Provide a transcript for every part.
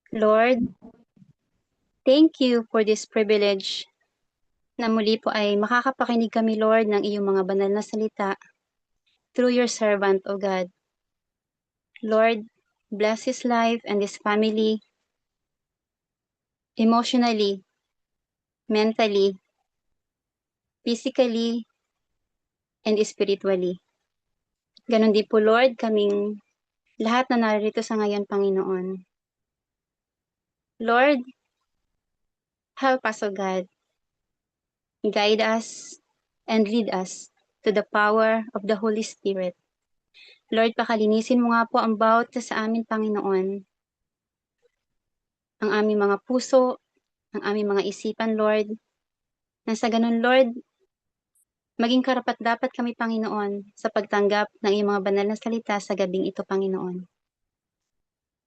Lord, thank you for this privilege na muli po ay makakapakinig kami, Lord, ng iyong mga banal na salita through your servant, O God. Lord, bless his life and his family emotionally, mentally, physically, and spiritually. Ganon din po, Lord, kaming lahat na narito sa ngayon, Panginoon. Lord, help us, O God. Guide us and lead us to the power of the Holy Spirit. Lord, pakalinisin mo nga po ang bawat sa amin, Panginoon. Ang aming mga puso, ang aming mga isipan, Lord. Nang sa ganun, Lord, maging karapat-dapat kami, Panginoon, sa pagtanggap ng iyong mga banal na salita sa gabing ito, Panginoon.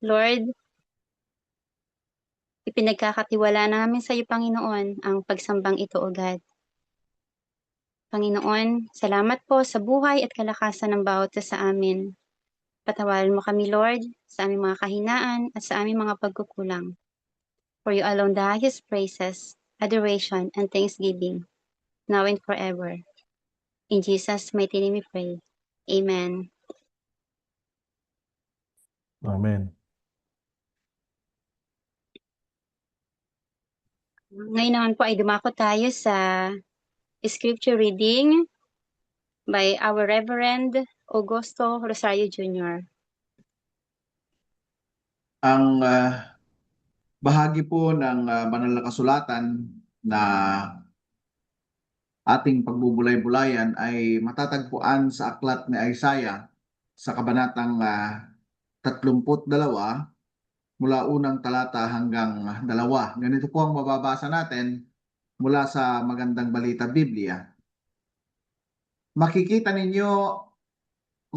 Lord, ipinagkakatiwala namin sa iyo, Panginoon, ang pagsambang ito, O God. Panginoon, salamat po sa buhay at kalakasan ng bawat sa amin. Patawarin mo kami, Lord, sa aming mga kahinaan at sa aming mga pagkukulang. For you alone the highest praises, adoration, and thanksgiving, now and forever. In Jesus' mighty name we pray. Amen. Amen. Ngayon naman po ay dumako tayo sa scripture reading by our Reverend Augusto Rosario Jr. Ang bahagi po ng banal na kasulatan na ating pagbubulay-bulayan ay matatagpuan sa aklat ni Isaiah sa kabanatang 32 mula unang talata hanggang 2. Ganito po ang mababasa natin mula sa Magandang Balita Biblia. Makikita ninyo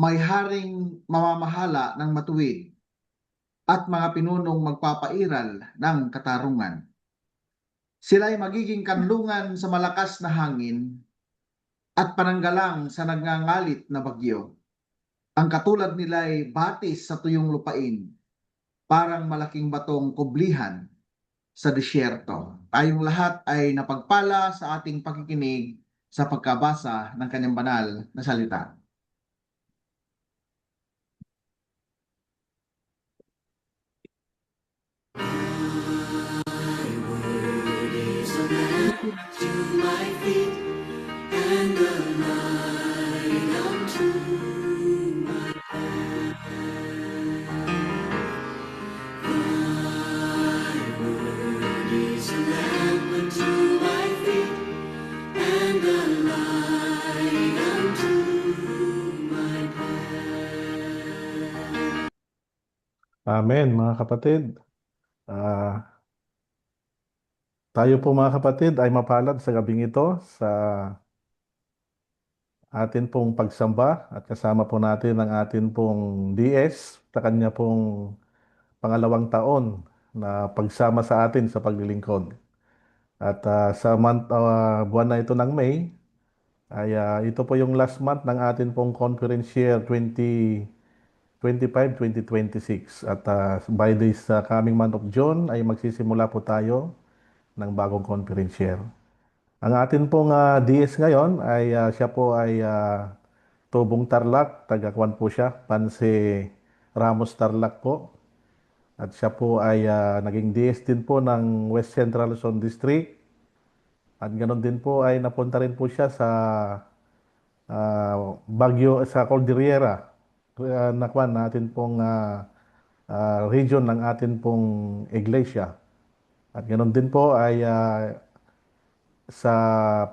may haring mamamahala ng matuwid at mga pinunong magpapairal ng katarungan. Sila ay magiging kanlungan sa malakas na hangin at pananggalang sa nagngangalit na bagyo. Ang katulad nila ay batis sa tuyong lupain, parang malaking batong kublihan sa disyerto. Tayong lahat ay napagpala sa ating pakikinig sa pagkabasa ng kanyang banal na salita. To my feet and a light unto my path. Thy word is a lamp unto my feet and a light unto my path. Amen, mga kapatid. Tayo po mga kapatid ay mapalad sa gabing ito sa atin pong pagsamba at kasama po natin ang atin pong DS sa kanya pong pangalawang taon na pagsama sa atin sa paglilingkod. At sa buwan na ito ng May, ay ito po yung last month ng atin pong conference year 2025-2026. At by this coming month of June ay magsisimula po tayo ng bagong conference year. Ang atin pong DS ngayon ay siya po ay Tubong Tarlac, taga-Kwan po siya, Panse Ramos Tarlac po. At siya po ay naging DS din po ng West Central Luzon District. At ganoon din po ay napunta rin po siya sa Baguio, sa Cordillera, na kwan natin pong region ng atin pong iglesia. At ganoon din po ay sa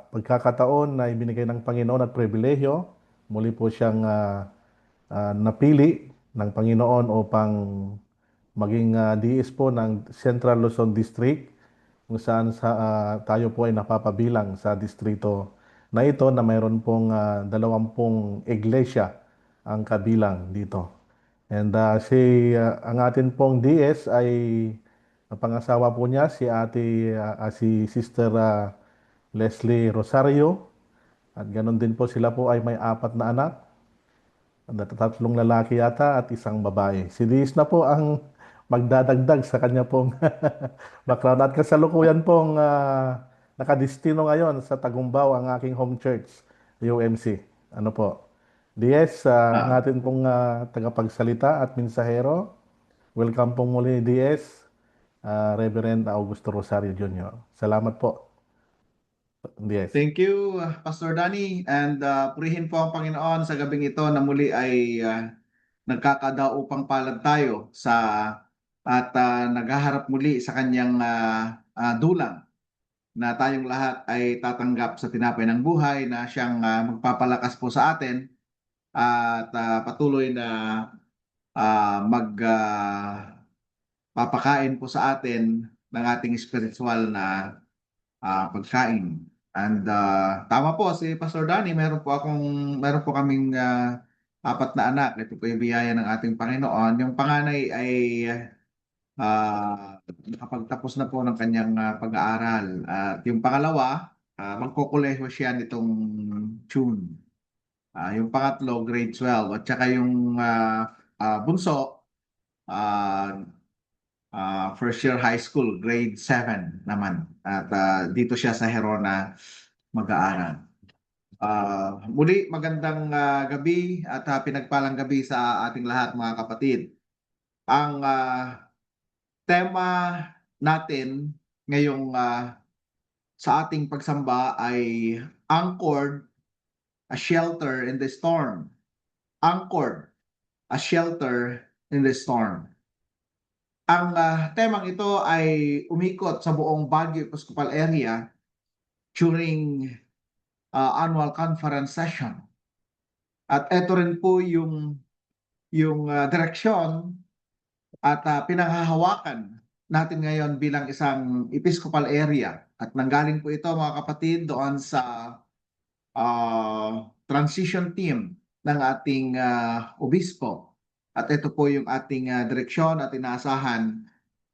pagkakataon na ibinigay ng Panginoon at pribilehyo, muli po siyang napili ng Panginoon upang maging DS po ng Central Luzon District, kung saan tayo po ay napapabilang sa distrito na ito na mayroon pong 20 iglesia ang kabilang dito. And ang atin pong DS ay ang pangasawa po niya si Sister Leslie Rosario, at ganon din po sila po ay may 4 na anak, 3 lalaki yata at 1 babae. Si Liz na po ang magdadagdag sa kanya pong background. At kasalukuyan pong nakadistino ngayon sa Tagumbao ang aking home church, UMC. Ano po? DS, ang Ah, atin pong tagapagsalita at mensahero. Welcome pong muli, DS, Reverend Augusto Rosario Jr. Salamat po, DS. thank you, Pastor Danny. And purihin po ang Panginoon sa gabing ito na muli ay nagkakadaupang palad tayo sa at naghaharap muli sa kanyang dulang na tayong lahat ay tatanggap sa tinapay ng buhay na siyang magpapalakas po sa atin at patuloy na magpapakain po sa atin ng ating spiritual na pagkain. And tama po si Pastor Danny, meron po kaming apat na anak. Ito po yung biyaya ng ating Panginoon. Yung panganay ay nakapagtapos na po ng kanyang pag-aaral. At yung pangalawa, magkokolehiyo siya nitong June. Yung pangatlo, grade 12. At saka yung bunso, first year high school, grade 7 naman. At dito siya sa Herona mag-aaral. Muli, magandang gabi at pinagpalang gabi sa ating lahat mga kapatid. Ang tema natin ngayong sa ating pagsamba ay Anchored, a Shelter in the Storm. Anchored, a Shelter in the Storm. Ang temang ito ay umikot sa buong Baguio Episcopal Area during annual conference session. At ito rin po yung direksyon at pinanghahawakan natin ngayon bilang isang episcopal area. At nanggaling po ito mga kapatid doon sa transition team ng ating obispo. At ito po yung ating direksyon at inaasahan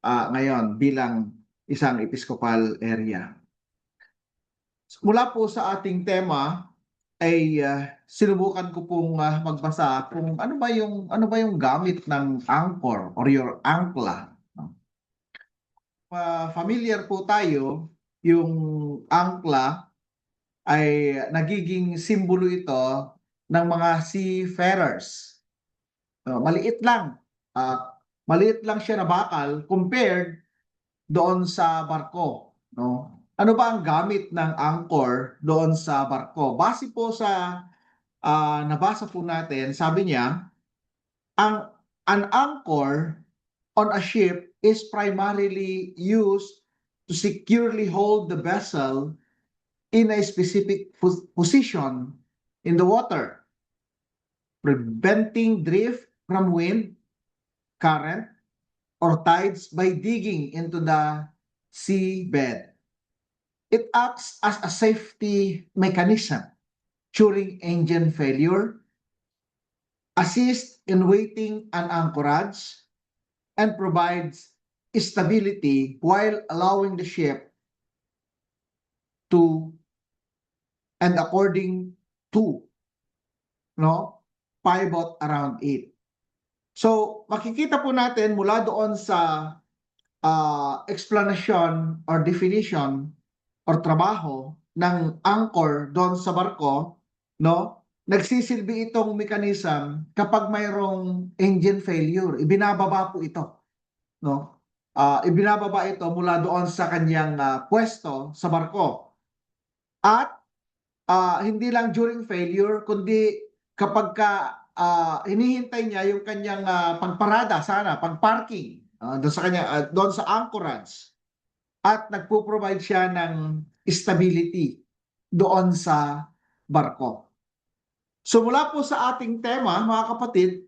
ngayon bilang isang episcopal area. Mula po sa ating tema ay sinubukan ko pong magbasa kung ano ba yung gamit ng anchor or your ancla. Familiar po tayo, yung ancla ay nagiging simbolo ito ng mga seafarers. Maliit lang. Maliit lang siya na bakal compared doon sa barko, no? Ano ba ang gamit ng anchor doon sa barko? Base po sa nabasa po natin, sabi niya, an anchor on a ship is primarily used to securely hold the vessel in a specific position in the water, preventing drift from wind, current, or tides by digging into the seabed. It acts as a safety mechanism during engine failure, assists in weighting and anchorage, and provides stability while allowing the ship to and according to pivot around it. So makikita po natin mula doon sa explanation or definition or trabaho ng anchor doon sa barko, no? Nagsisilbi itong mechanism kapag mayroong engine failure, ibinababa po ito, no? Ibinababa ito mula doon sa kanyang pwesto sa barko. At hindi lang during failure, kundi kapag hinihintay niya yung kanyang pagparada sana, pagparking doon sa kanya, doon sa anchorage, at nagpo-provide siya ng stability doon sa barko. So mula po sa ating tema, mga kapatid,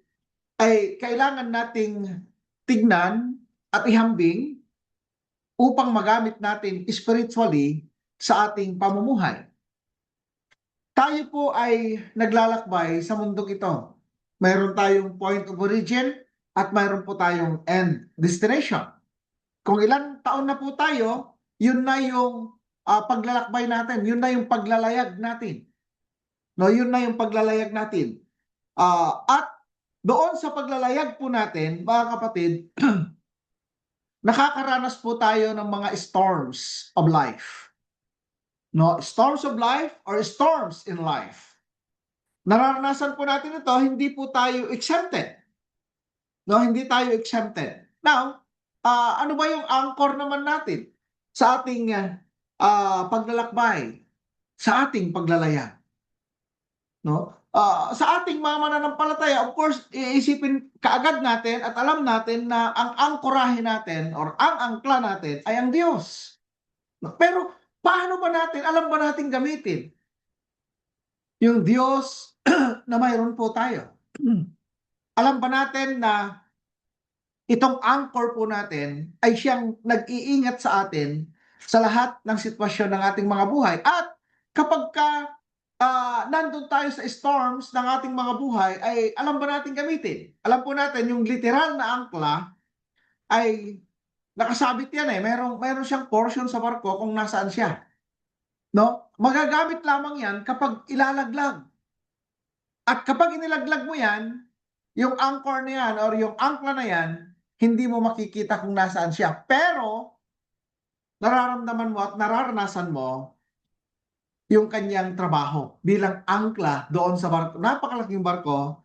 ay kailangan nating tignan at ihambing upang magamit natin spiritually sa ating pamumuhay. Tayo po ay naglalakbay sa mundong ito. Mayroon tayong point of origin at mayroon po tayong end destination. Kung ilang taon na po tayo, yun na yung paglalakbay natin, yun na yung paglalayag natin. No, yun na yung paglalayag natin. At doon sa paglalayag po natin, mga kapatid, nakakaranas po tayo ng mga storms of life. No, storms of life or storms in life. Nararanasan po natin ito, hindi po tayo exempted. No, hindi tayo exempted. Now, ano ba yung anchor naman natin sa ating paglalakbay, sa ating paglalaya? No? Sa ating mga mananampalataya, of course, iisipin kaagad natin at alam natin na ang angkorahe natin or ang angkla natin ay ang Diyos. No? Pero paano ba natin, alam ba natin gamitin yung Diyos na mayroon po tayo? Alam ba natin na itong anchor po natin ay siyang nag-iingat sa atin sa lahat ng sitwasyon ng ating mga buhay. At kapag nandun tayo sa storms ng ating mga buhay, ay alam ba natin gamitin? Alam po natin yung literal na angkla ay nakasabit yan eh. Meron siyang portion sa barko kung nasaan siya. No? Magagamit lamang yan kapag ilalaglag. At kapag inilaglag mo yan, yung anchor na yan or yung angkla na yan, hindi mo makikita kung nasaan siya. Pero, nararamdaman mo at nararanasan mo yung kanyang trabaho bilang angkla doon sa barko. Napakalaking barko,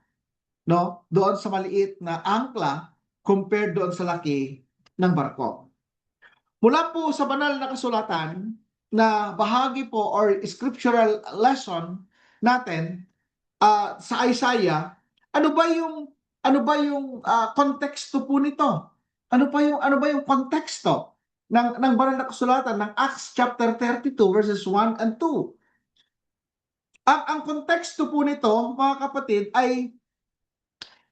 no? Doon sa maliit na angkla compared doon sa laki ng barko. Mula po sa banal na kasulatan na bahagi po or scriptural lesson natin sa Isaiah, ano ba yung konteksto po nito? Ano ba yung konteksto ng banal na kasulatan ng Acts chapter 32 verses 1 and 2? Ang konteksto po nito, mga kapatid, ay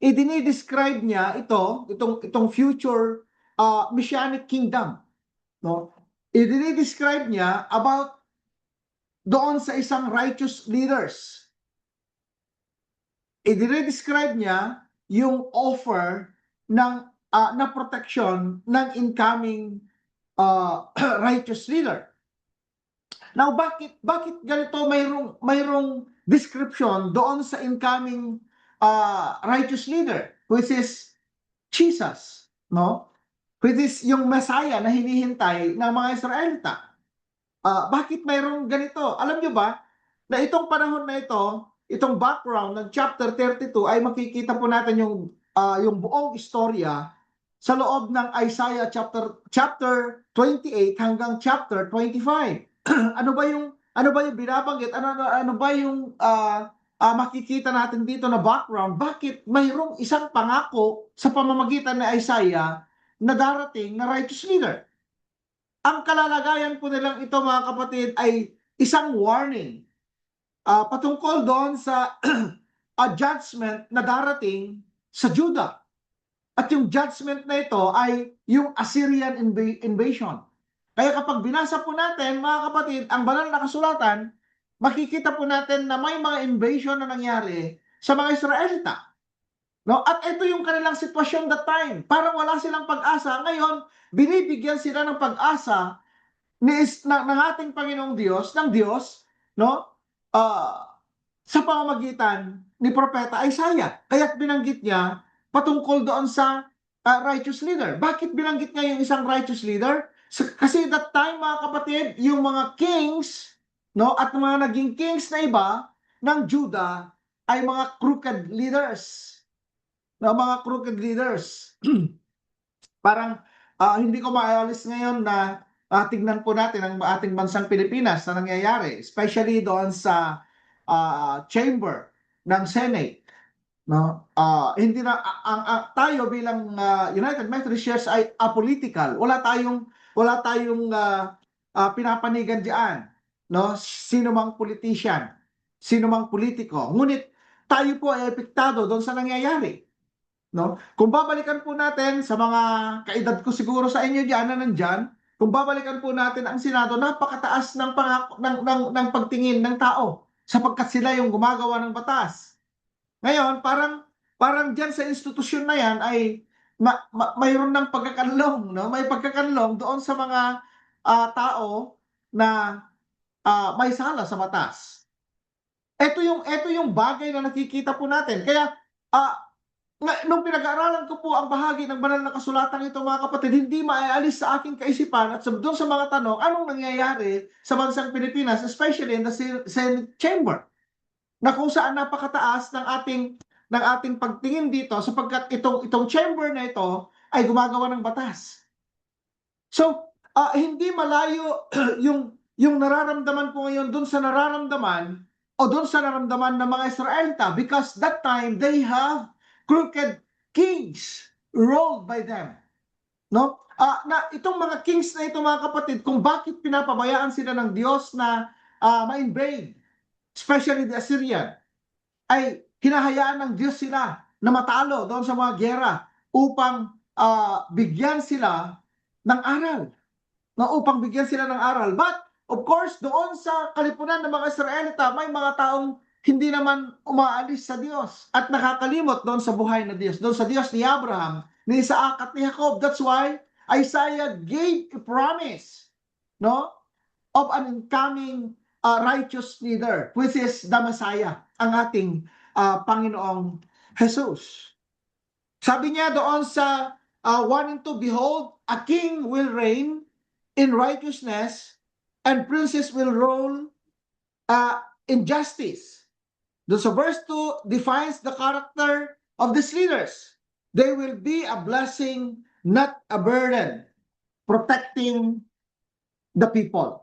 idinidescribe niya itong future messianic kingdom, no? Idinidescribe niya about doon sa isang righteous leaders. Idinidescribe niya yung offer na protection ng incoming righteous leader. Now, bakit ganito mayroong description doon sa incoming righteous leader, which is Jesus, no? Which is yung Messiah na hinihintay ng mga Israelita. Bakit mayroong ganito? Alam nyo ba na itong panahon na ito, itong background ng chapter 32 ay makikita po natin yung buong istorya sa loob ng Isaiah chapter 28 hanggang chapter 25. ano ba yung binabanggit? Ano ba yung makikita natin dito na background? Bakit mayroong isang pangako sa pamamagitan ni Isaiah na darating na righteous leader? Ang kalalagayan po nilang ito, mga kapatid, ay isang warning patungkol doon sa judgment na darating sa Judah. At yung judgment na ito ay yung Assyrian invasion. Kaya kapag binasa po natin, mga kapatid, ang banal na kasulatan, makikita po natin na may mga invasion na nangyari sa mga Israelita. No? At ito yung kanilang sitwasyon that time. Parang wala silang pag-asa. Ngayon, binibigyan sila ng pag-asa ng ating Panginoong Diyos, ng Diyos, no? Sa pamamagitan ni Propeta Isaiah. Kaya't binanggit niya patungkol doon sa righteous leader. Bakit binanggit niya yung isang righteous leader? Kasi that time, mga kapatid, yung mga kings, no, at mga naging kings na iba ng Judah ay mga crooked leaders. No, mga crooked leaders. Parang hindi ko maalis ngayon na tignan po natin ang ating bansang Pilipinas na nangyayari, especially doon sa chamber ng Senate. No? Hindi na tayo bilang United Methodist Church ay apolitical. Wala tayong pinapanigan diyan, no? Sino mang politician, sino mang politiko. Ngunit tayo po ay epektado doon sa nangyayari. No? Kung babalikan po natin sa mga kaedad ko siguro sa inyo diyan na nandiyan, kung babalikan po natin ang Senado, napakataas ng pagtingin ng tao sapagkat sila yung gumagawa ng batas. Ngayon, parang diyan sa institusyon na yan ay mayroon ng pagkakanlong, no? May pagkakanlong doon sa mga tao na may sala sa batas. Ito yung bagay na nakikita po natin. Kaya nung pinag-aaralan ko po ang bahagi ng banal na kasulatan ito, mga kapatid, hindi maialis sa aking kaisipan at doon sa mga tanong, anong nangyayari sa bansang Pilipinas, especially in the Senate chamber, na kung saan napakataas ng ating pagtingin dito sapagkat itong chamber na ito ay gumagawa ng batas. So, hindi malayo yung nararamdaman ko ngayon doon sa nararamdaman ng mga Israelita, because that time they have crooked kings ruled by them. No? Na itong mga kings na ito, mga kapatid, kung bakit pinapabayaan sila ng Diyos na ma-invade, especially the Assyrian, ay hinahayaan ng Diyos sila na matalo doon sa mga giyera upang bigyan sila ng aral. Upang bigyan sila ng aral. But, of course, doon sa kalipunan ng mga Israelita, may mga taong hindi naman umaalis sa Diyos at nakakalimot doon sa buhay na Diyos, doon sa Diyos ni Abraham, ni Isaac at ni Jacob. That's why Isaiah gave a promise, no, of an incoming righteous leader, which is the Messiah, ang ating Panginoong Jesus. Sabi niya doon sa 1 and 2, behold, a king will reign in righteousness, and princes will rule in justice. Doon sa verse 2 defines the character of these leaders. They will be a blessing, not a burden, protecting the people.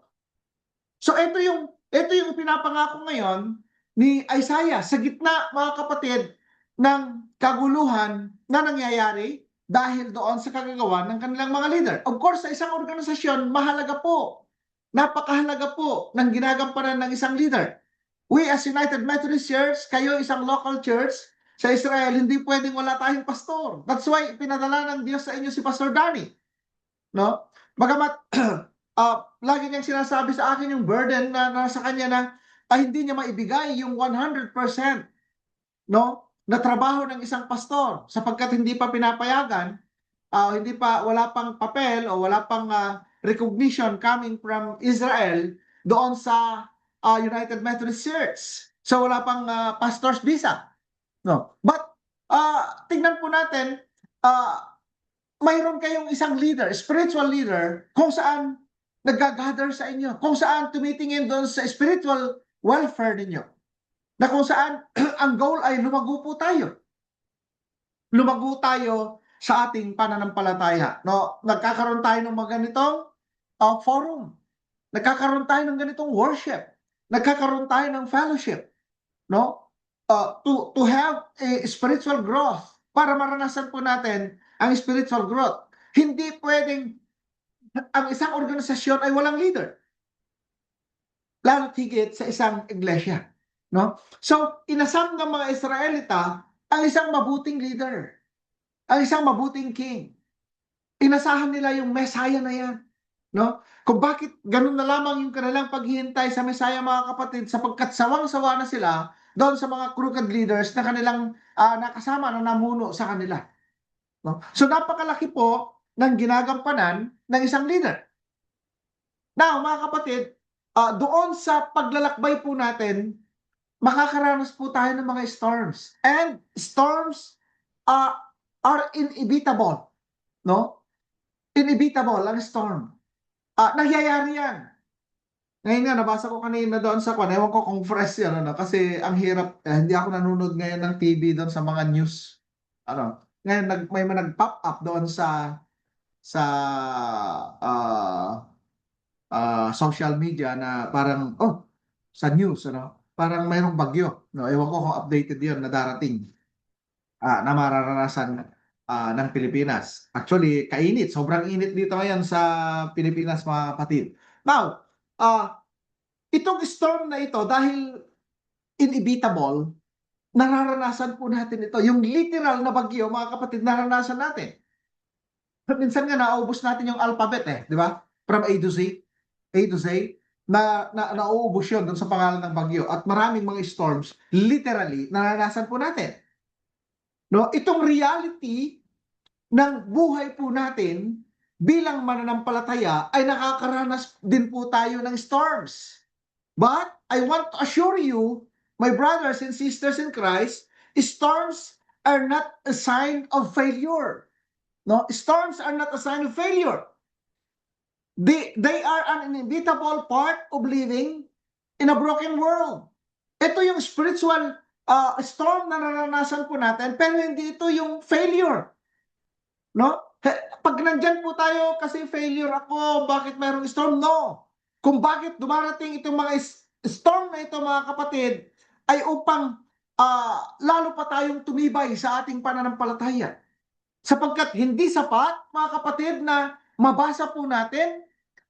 So ito yung pinapangako ngayon ni Isaiah sa gitna, mga kapatid, ng kaguluhan na nangyayari dahil doon sa kagagawa ng kanilang mga leader. Of course, sa isang organisasyon, mahalaga po, napakahalaga po ng ginagampanan ng isang leader. We as United Methodist Church, kayo isang local church sa Israel, hindi pwedeng wala tayong pastor. That's why pinadala ng Diyos sa inyo si Pastor Danny. No? Bagamat lagi niyang sinasabi sa akin yung burden na nasa kanya na hindi niya maibigay yung 100%, no, na trabaho ng isang pastor sapagkat hindi pa pinapayagan, wala pang papel o wala pang recognition coming from Israel doon sa United Methodist Church. So wala pang pastor's visa. No. But tingnan po natin, mayroon kayong isang leader, spiritual leader, kung saan nag-gather sa inyo, kung saan tumitingin doon sa spiritual welfare ninyo, na kung saan ang goal ay lumago po tayo. Lumago tayo sa ating pananampalataya. No? Nagkakaroon tayo ng mga ganitong forum. Nagkakaroon tayo ng ganitong worship. Nagkakaroon tayo ng fellowship. No? To have a spiritual growth, para maranasan po natin ang spiritual growth. Hindi pwedeng ang isang organisasyon ay walang leader. Lalo't higit sa isang iglesia. No? So, inasam ng mga Israelita ang isang mabuting leader, ang isang mabuting king. Inasahan nila yung Messiah na yan. No? Kung bakit ganun na lamang yung kanilang paghihintay sa Messiah, mga kapatid, sapagkat sawang-sawa na sila doon sa mga crooked leaders na kanilang nakasama na namuno sa kanila. No? So napakalaki po ng ginagampanan ng isang leader. Now, mga kapatid, doon sa paglalakbay po natin, makakaranas po tayo ng mga storms. And storms are inevitable. No? Inevitable ang storm. Nangyayari yan. Ngayon nga, nabasa ko kanina doon sa kwan. Ewan ko kung fresh yan. Kasi ang hirap, hindi ako nanonood ngayon ng TV doon sa mga news. Ngayon, may nag-pop up doon sa social media na parang, sa news, parang mayroong bagyo. Ewan ko kung updated yun na darating na mararanasan ng Pilipinas. Actually, kainit. Sobrang init dito ngayon sa Pilipinas, mga kapatid. Now, itong storm na ito, dahil inevitable, nararanasan po natin ito. Yung literal na bagyo, mga kapatid, nararanasan natin. Minsan nga, naubos natin yung alphabet, di ba? From A to Z. A to Z. Nauubos yun dun sa pangalan ng bagyo. At maraming mga storms, literally, nararanasan po natin. No, itong reality ng buhay po natin bilang mananampalataya ay nakakaranas din po tayo ng storms. But I want to assure you, my brothers and sisters in Christ, storms are not a sign of failure. No, storms are not a sign of failure. They are an inevitable part of living in a broken world. Ito yung spiritual storm na naranasan po natin, pero hindi ito yung failure. No? Pag nandyan po tayo kasi failure ako, bakit mayroong storm? No. Kung bakit dumarating itong mga storm na ito, mga kapatid, ay upang lalo pa tayong tumibay sa ating pananampalataya. Sapagkat hindi sapat, mga kapatid, na mabasa po natin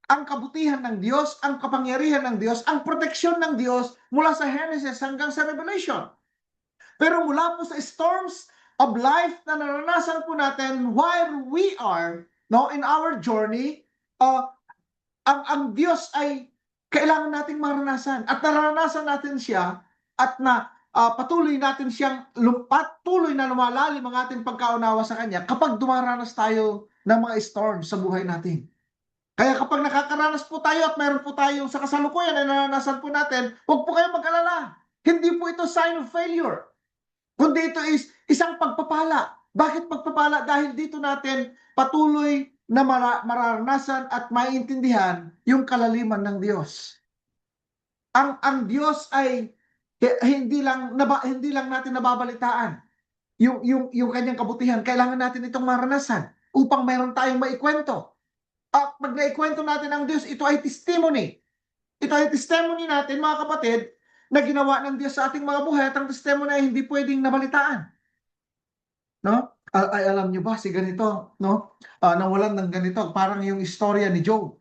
ang kabutihan ng Diyos, ang kapangyarihan ng Diyos, ang proteksyon ng Diyos mula sa Genesis hanggang sa Revelation. Pero mula po sa storms of life na naranasan po natin while we are in our journey, ang Diyos ay kailangan nating maranasan at naranasan natin siya at patuloy natin siyang patuloy na lumalalim ang ating pagkaunawa sa Kanya kapag dumaranas tayo ng mga storms sa buhay natin. Kaya kapag nakakaranas po tayo at mayroon po tayong sa kasalukuyan na naranasan po natin, huwag po kayong mag-alala. Hindi po ito sign of failure. Kundi ito is isang pagpapala. Bakit pagpapala? Dahil dito natin patuloy na mararanasan at maiintindihan yung kalaliman ng Diyos. Ang Diyos ay hindi lang natin nababalitaan yung kanyang kabutihan. Kailangan natin itong maranasan upang mayroon tayong maikwento. At pag naikwento natin ang Diyos, ito ay testimony. Ito ay testimony natin, mga kapatid, na ginawa ng Diyos sa ating mga buhay at ang testimony ay hindi pwedeng nabalitaan. No? Ay, alam niyo ba, si ganito, no? Nawalan ng ganito, parang yung istorya ni Job.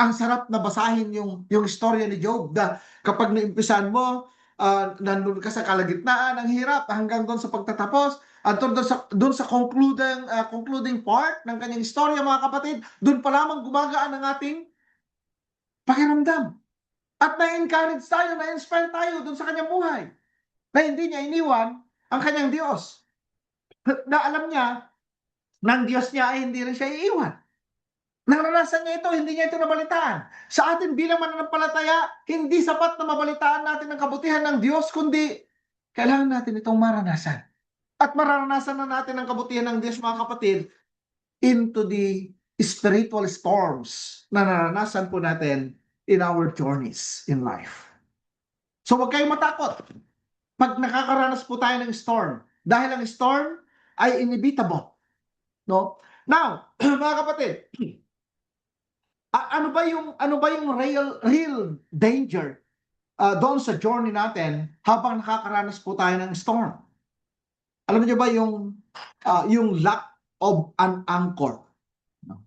Ang sarap na basahin yung istorya ni Job. Kapag naimpisan mo, nandun ka sa kalagitnaan ng hirap hanggang doon sa pagtatapos, at doon sa concluding part ng kanyang istorya, mga kapatid, doon pa lamang gumagaan ang ating pakiramdam. At na-encourage tayo, na-inspire tayo doon sa kanyang buhay. Na hindi niya iniwan ang kanyang Diyos. Na alam niya, ng Diyos niya ay hindi rin siya iiwan. Naranasan niya ito, hindi niya ito nabalitaan. Sa atin bilang mananampalataya, hindi sapat na mabalitaan natin ang kabutihan ng Diyos, kundi kailangan natin itong maranasan. At mararanasan na natin ang kabutihan ng Diyos, mga kapatid, into the spiritual storms na naranasan po natin in our journeys in life. So huwag kayong matakot pag nakakaranas po tayo ng storm. Dahil ang storm ay inevitable. No? Now, mga kapatid, ano ba yung real danger doon sa journey natin habang nakakaranas po tayo ng storm? Alam niyo ba yung lack of an anchor? No?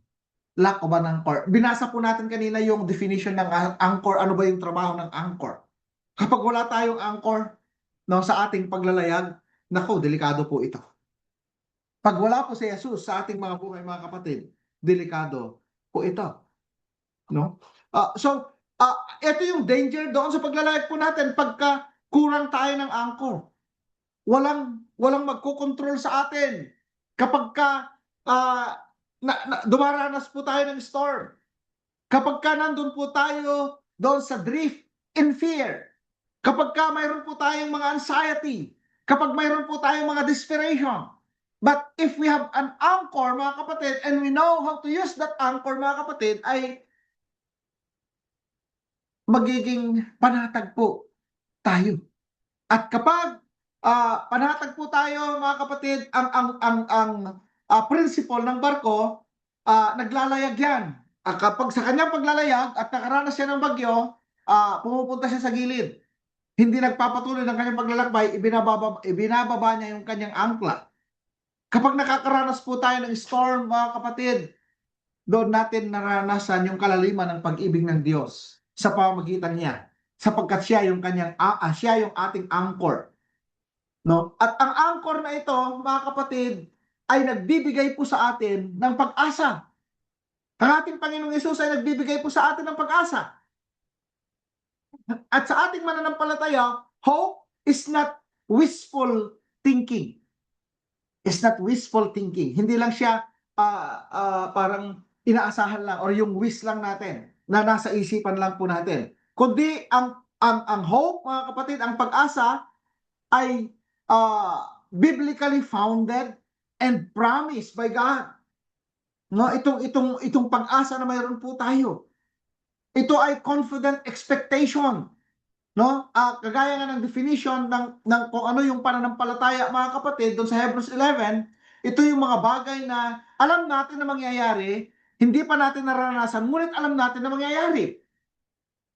Lack of an anchor. Binasa po natin kanina yung definition ng anchor. Ano ba yung trabaho ng anchor? Kapag wala tayong anchor sa ating paglalayag, nako, delikado po ito. Pag wala po si Jesus sa ating mga buhay, mga kapatid, delikado po ito. No? Ito yung danger doon sa paglalayag po natin pagka kurang tayo ng anchor. Walang magkokontrol sa atin kapag dumaranas po tayo ng storm. Kapag nandun po tayo doon sa drift in fear. Kapag mayroon po tayong mga anxiety. Kapag mayroon po tayong mga desperation. But if we have an anchor, mga kapatid, and we know how to use that anchor, mga kapatid, ay magiging panatag po tayo. At kapag panatag po tayo, mga kapatid, ang principle ng barko, naglalayag yan. Kapag sa kanyang paglalayag at nakaranas siya ng bagyo, pumupunta siya sa gilid. Hindi nagpapatuloy ng kanyang paglalakbay, ibinababa niya yung kanyang angkla. Kapag nakakaranas po tayo ng storm, mga kapatid, doon natin naranasan yung kalaliman ng pag-ibig ng Diyos sa pamamagitan niya, sapagkat siya yung ating anchor. No? At ang anchor na ito, mga kapatid, ay nagbibigay po sa atin ng pag-asa. Ang ating Panginoong Hesus ay nagbibigay po sa atin ng pag-asa. At sa ating mananampalataya, hope is not wishful thinking. It's not wishful thinking. Hindi lang siya parang inaasahan lang or yung wish lang natin na nasa isipan lang po natin. Kundi ang hope, mga kapatid, ang pag-asa ay biblically founded and promised by God. No, itong pag-asa na mayroon po tayo. Ito ay confident expectation. No? Kagaya nga ng definition ng kung ano yung pananampalataya, mga kapatid, doon sa Hebrews 11, ito yung mga bagay na alam natin na mangyayari, hindi pa natin naranasan, ngunit alam natin na mangyayari.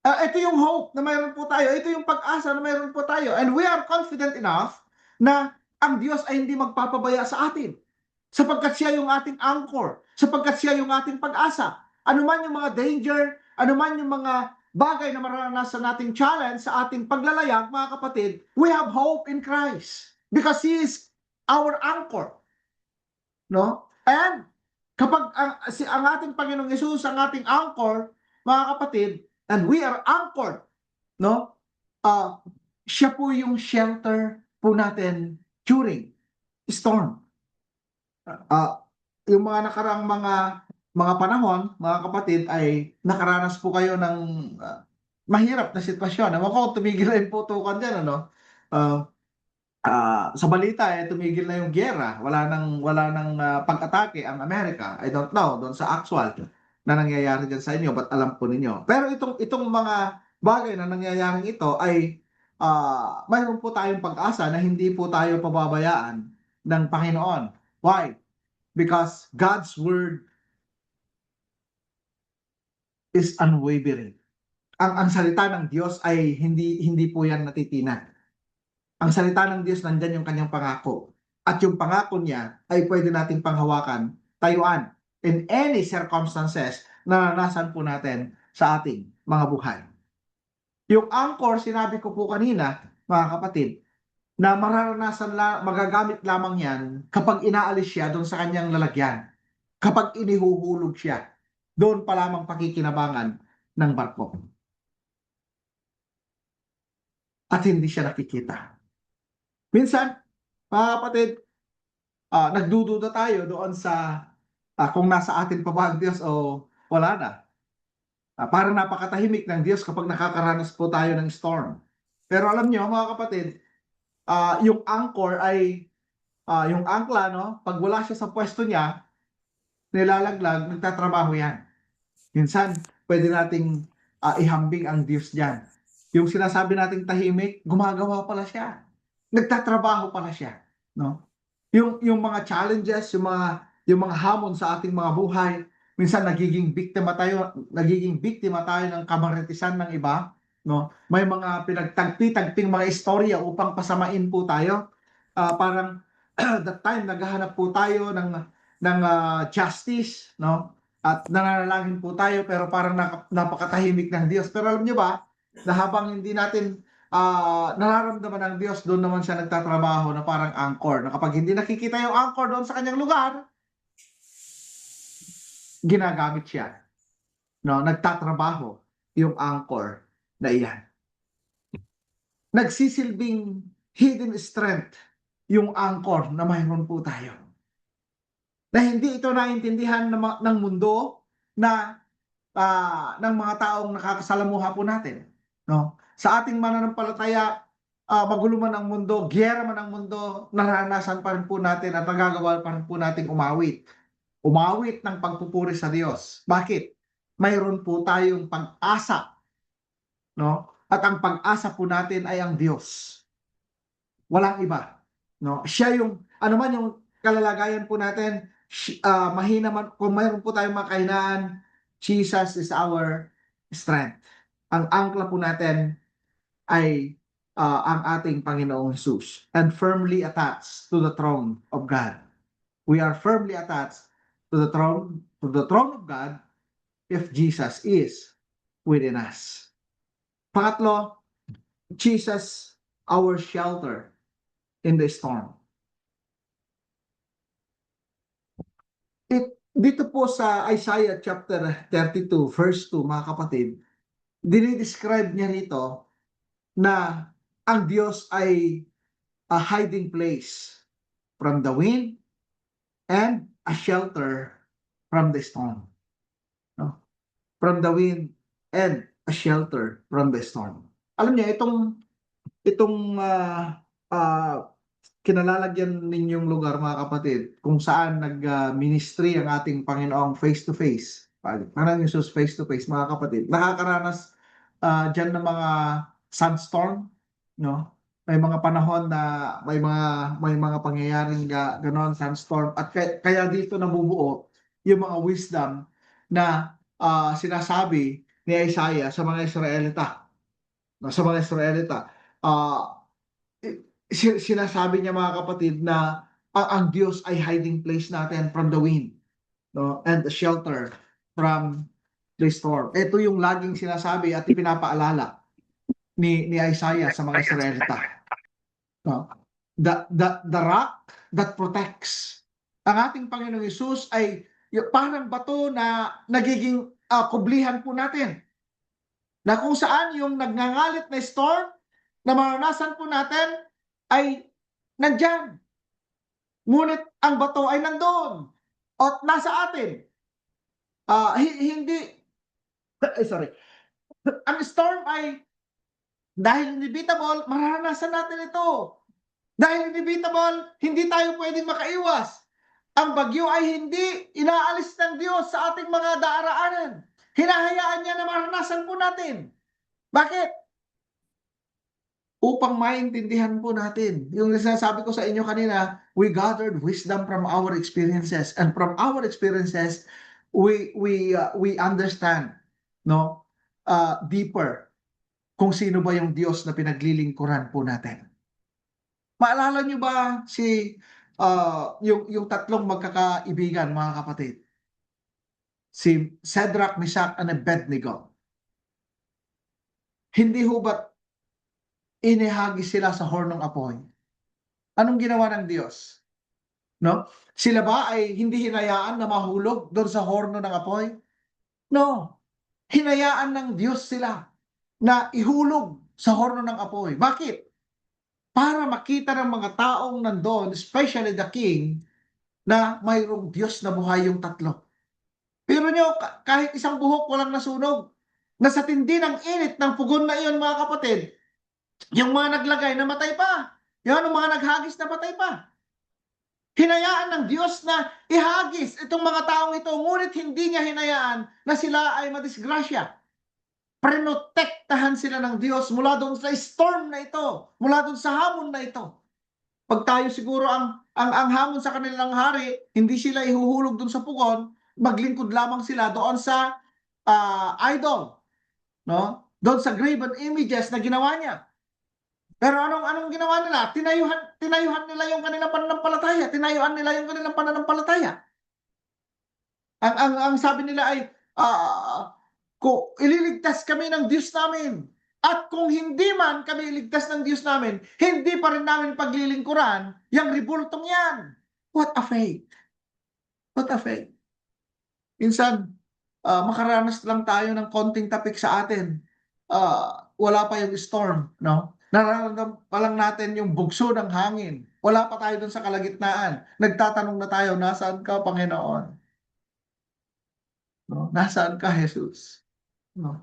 Ito yung hope na mayroon po tayo. Ito yung pag-asa na mayroon po tayo. And we are confident enough na ang Diyos ay hindi magpapabaya sa atin. Sapagkat siya yung ating anchor. Sapagkat siya yung ating pag-asa. Ano man yung mga danger, ano man yung mga bagay na maranasan nating challenge sa ating paglalayag, mga kapatid, we have hope in Christ. Because He is our anchor. No? And kapag ang ating Panginoong Yesus ang ating anchor, mga kapatid, and we are anchored, no? Siya po yung shelter po natin during storm. Yung mga nakaraang mga panahon, mga kapatid, ay nakaranas po kayo ng mahirap na sitwasyon. Ewan ko, tumigil na yung putukan dyan, ano? Sa balita, tumigil na yung giyera. Wala nang pag-atake ang Amerika. I don't know, doon sa actual na nangyayari dyan sa inyo, but alam po ninyo. Pero itong mga bagay na nangyayaring ito ay mayroon po tayong pag-asa na hindi po tayo pababayaan ng Panginoon. Why? Because God's word is unwavering. Ang salita ng Diyos ay hindi po yan natitinag. Ang salita ng Diyos, nandyan yung kanyang pangako. At yung pangako niya ay pwede nating panghawakan, tayuan, in any circumstances na naranasan po natin sa ating mga buhay. Yung anchor, sinabi ko po kanina, mga kapatid, na magagamit lamang yan kapag inaalis siya doon sa kanyang lalagyan. Kapag inihuhulog siya, doon pa lamang pakikinabangan ng barko. At hindi siya nakikita. Minsan, mga kapatid, nagdududa tayo doon sa kung nasa atin pa ba ang Diyos o wala na. Parang napakatahimik ng Diyos kapag nakakaranas po tayo ng storm. Pero alam niyo, mga kapatid, yung anchor ay, yung angkla, no? Pag wala siya sa pwesto niya, nilalaglag, nagtatrabaho yan. Minsan, pwede nating ihambing ang Diyos dyan. Yung sinasabi nating tahimik, gumagawa pala siya. Nagtatrabaho pala siya, no? Yung mga challenges, yung mga hamon sa ating mga buhay, minsan nagiging biktima tayo ng kamaritisan ng iba, no? May mga pinagtagpi-tagping mga istorya upang pasamain po tayo. Parang that time naghahanap po tayo ng justice, no? At nananalangin po tayo pero parang napakatahimik ng Diyos. Pero alam niyo ba, na habang hindi natin nararamdaman ng Diyos, doon naman siya nagtatrabaho na parang anchor. Na kapag hindi nakikita yung anchor doon sa kanyang lugar, ginagamit siya. No, nagtatrabaho yung anchor na iyan. Nagsisilbing hidden strength yung anchor na mayroon po tayo. Na hindi ito naintindihan ng mundo na ng mga taong nakakasalamuha po natin. No? Sa ating mananampalataya, magulo man ang mundo, giyera man ang mundo, naranasan pa rin po natin at nagagawa pa rin po natin umawit. Umawit ng pagpupuri sa Diyos. Bakit? Mayroon po tayong pag-asa. No? At ang pag-asa po natin ay ang Diyos. Walang iba. No? Siya yung, ano man yung kalalagayan po natin, mahina man, kung mayroon po tayong mga kahinaan, Jesus is our strength. Ang angkla po natin ay ang ating Panginoong Jesus, and firmly attached to the throne of God. We are firmly attached to the throne of God if Jesus is within us. Pangatlo, Jesus our shelter in the storm. Dito po sa Isaiah chapter 32 verse 2, mga kapatid, dinidescribe niya rito na ang Diyos ay a hiding place from the wind and a shelter from the storm. No? From the wind and a shelter from the storm. Alam niyo, itong kinalalagyan ninyong lugar, mga kapatid, kung saan nag-ministry ang ating Panginoong face-to-face. Parang Jesus face-to-face, mga kapatid. Nakakaranas dyan ng mga sandstorm, no? May mga panahon na may mga pangyayaring ganon, sandstorm. At kaya dito nabubuo yung mga wisdom na sinasabi ni Isaiah sa mga Israelita. No, sa mga Israelita. Sinasabi niya, mga kapatid, na ang Diyos ay hiding place natin from the wind, no, and the shelter from the storm. Ito yung laging sinasabi at ipinapaalala ni Isaiah sa mga Israelita. No? The rock that protects. Ang ating Panginoong Hesus ay parang bato na nagiging kublihan po natin. Na kung saan yung nagngangalit na storm na maranasan po natin ay nandyan. Ngunit ang bato ay nandoon at nasa atin. Sorry. Ang storm ay dahil inevitable, mararanasan natin ito. Dahil inevitable, hindi tayo pwedeng makaiwas. Ang bagyo ay hindi inaalis ng Diyos sa ating mga daraanan. Hinahayaan niya na maranasan po natin. Bakit? Upang maintindihan po natin. Yung sinasabi ko sa inyo kanina, we gathered wisdom from our experiences. And from our experiences, we understand, no, deeper kung sino ba yung Diyos na pinaglilingkuran po natin. Maalala niyo ba yung tatlong magkakaibigan, mga kapatid? Si Shadrach, Meshach, and Abednego. Hindi ho ba't inihagis sila sa hornong apoy? Anong ginawa ng Diyos? No? Sila ba ay hindi hinayaan na mahulog doon sa horno ng apoy? No. Hinayaan ng Diyos sila na ihulog sa horno ng apoy. Bakit? Para makita ng mga taong nandoon, especially the king, na mayroong Diyos na buhay yung tatlo. Pero nyo, kahit isang buhok walang nasunog, na sa tindi ng init ng pugon na iyon, mga kapatid, yung mga naglagay namatay pa. Yung mga naghagis namatay pa. Hinayaan ng Diyos na ihagis itong mga taong ito, ngunit hindi niya hinayaan na sila ay madisgrasya. Prinotektahan sila ng Diyos mula doon sa storm na ito, mula doon sa hamon na ito. Pag tayo siguro ang hamon sa kanilang hari, hindi sila ihuhulog doon sa pugon, maglingkod lamang sila doon sa idol, no? Doon sa graven images na ginawa niya. Pero anong ginawa nila? Tinayuhan nila yung kanilang pananampalataya. Tinayuan nila yung kanilang pananampalataya. Ang sabi nila ay, kung ililigtas kami ng Diyos namin, at kung hindi man kami iligtas ng Diyos namin, hindi pa rin namin paglilingkuran yung ribultong yan. What a faith! What a faith! Minsan, makaranas lang tayo ng konting tapik sa atin. Wala pa yung storm, no? Nararamdaman pa lang natin yung bugso ng hangin. Wala pa tayo dun sa kalagitnaan. Nagtatanong na tayo, nasaan ka, Panginoon? No? Nasaan ka, Jesus? No?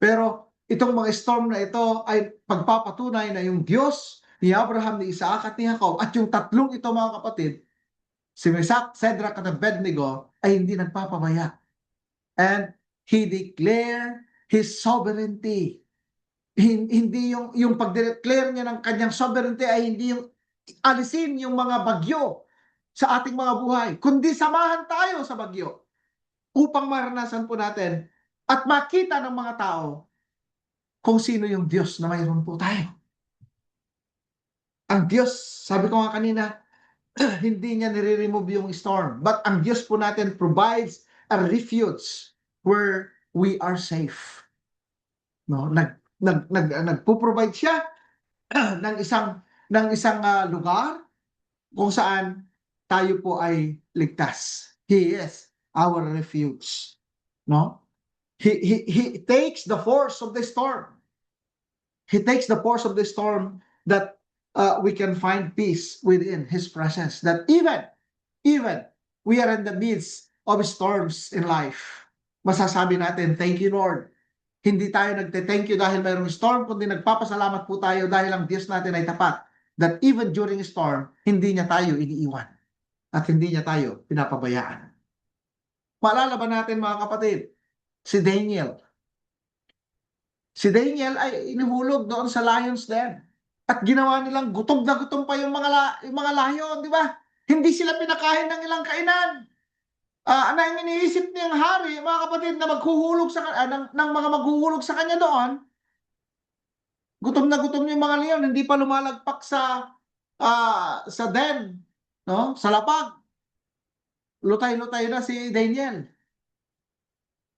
Pero itong mga storm na ito ay pagpapatunay na yung Diyos ni Abraham, ni Isaac at ni Jacob at yung tatlong ito, mga kapatid, si Meshach, Shadrach at Abednego, ay hindi nagpapabaya. And he declared his sovereignty. Hindi yung pag-declare niya ng kanyang sovereignty ay hindi yung alisin yung mga bagyo sa ating mga buhay, kundi samahan tayo sa bagyo upang maranasan po natin at makita ng mga tao kung sino yung Diyos na mayroon po tayo. Ang Diyos, sabi ko nga kanina, hindi niya nire-remove yung storm. But ang Diyos po natin provides a refuge where we are safe. No, nagpo-provide siya ng isang lugar kung saan tayo po ay ligtas. He is our refuge. No? He takes the force of the storm. He takes the force of the storm that we can find peace within His presence. That even we are in the midst of storms in life, masasabi natin, thank you, Lord. Hindi tayo nagte-thank you dahil mayroong storm, kundi nagpapasalamat po tayo dahil ang Diyos natin ay tapat. that even during storm, hindi niya tayo iniiwan at hindi niya tayo pinapabayaan. Maalala ba natin mga kapatid, si Daniel. Si Daniel ay inuhulog doon sa lion's den. At ginawa nilang gutom na gutom pa yung mga lion, di ba? Hindi sila pinakain ng ilang kainan. Ano yung iniisip niyang hari, mga kapatid, na maghuhulog ng mga maghuhulog sa kanya doon? Gutom na gutom yung mga leon, hindi pa lumalagpak sa den, no? Sa lapag. Lutay-lutay na si Daniel.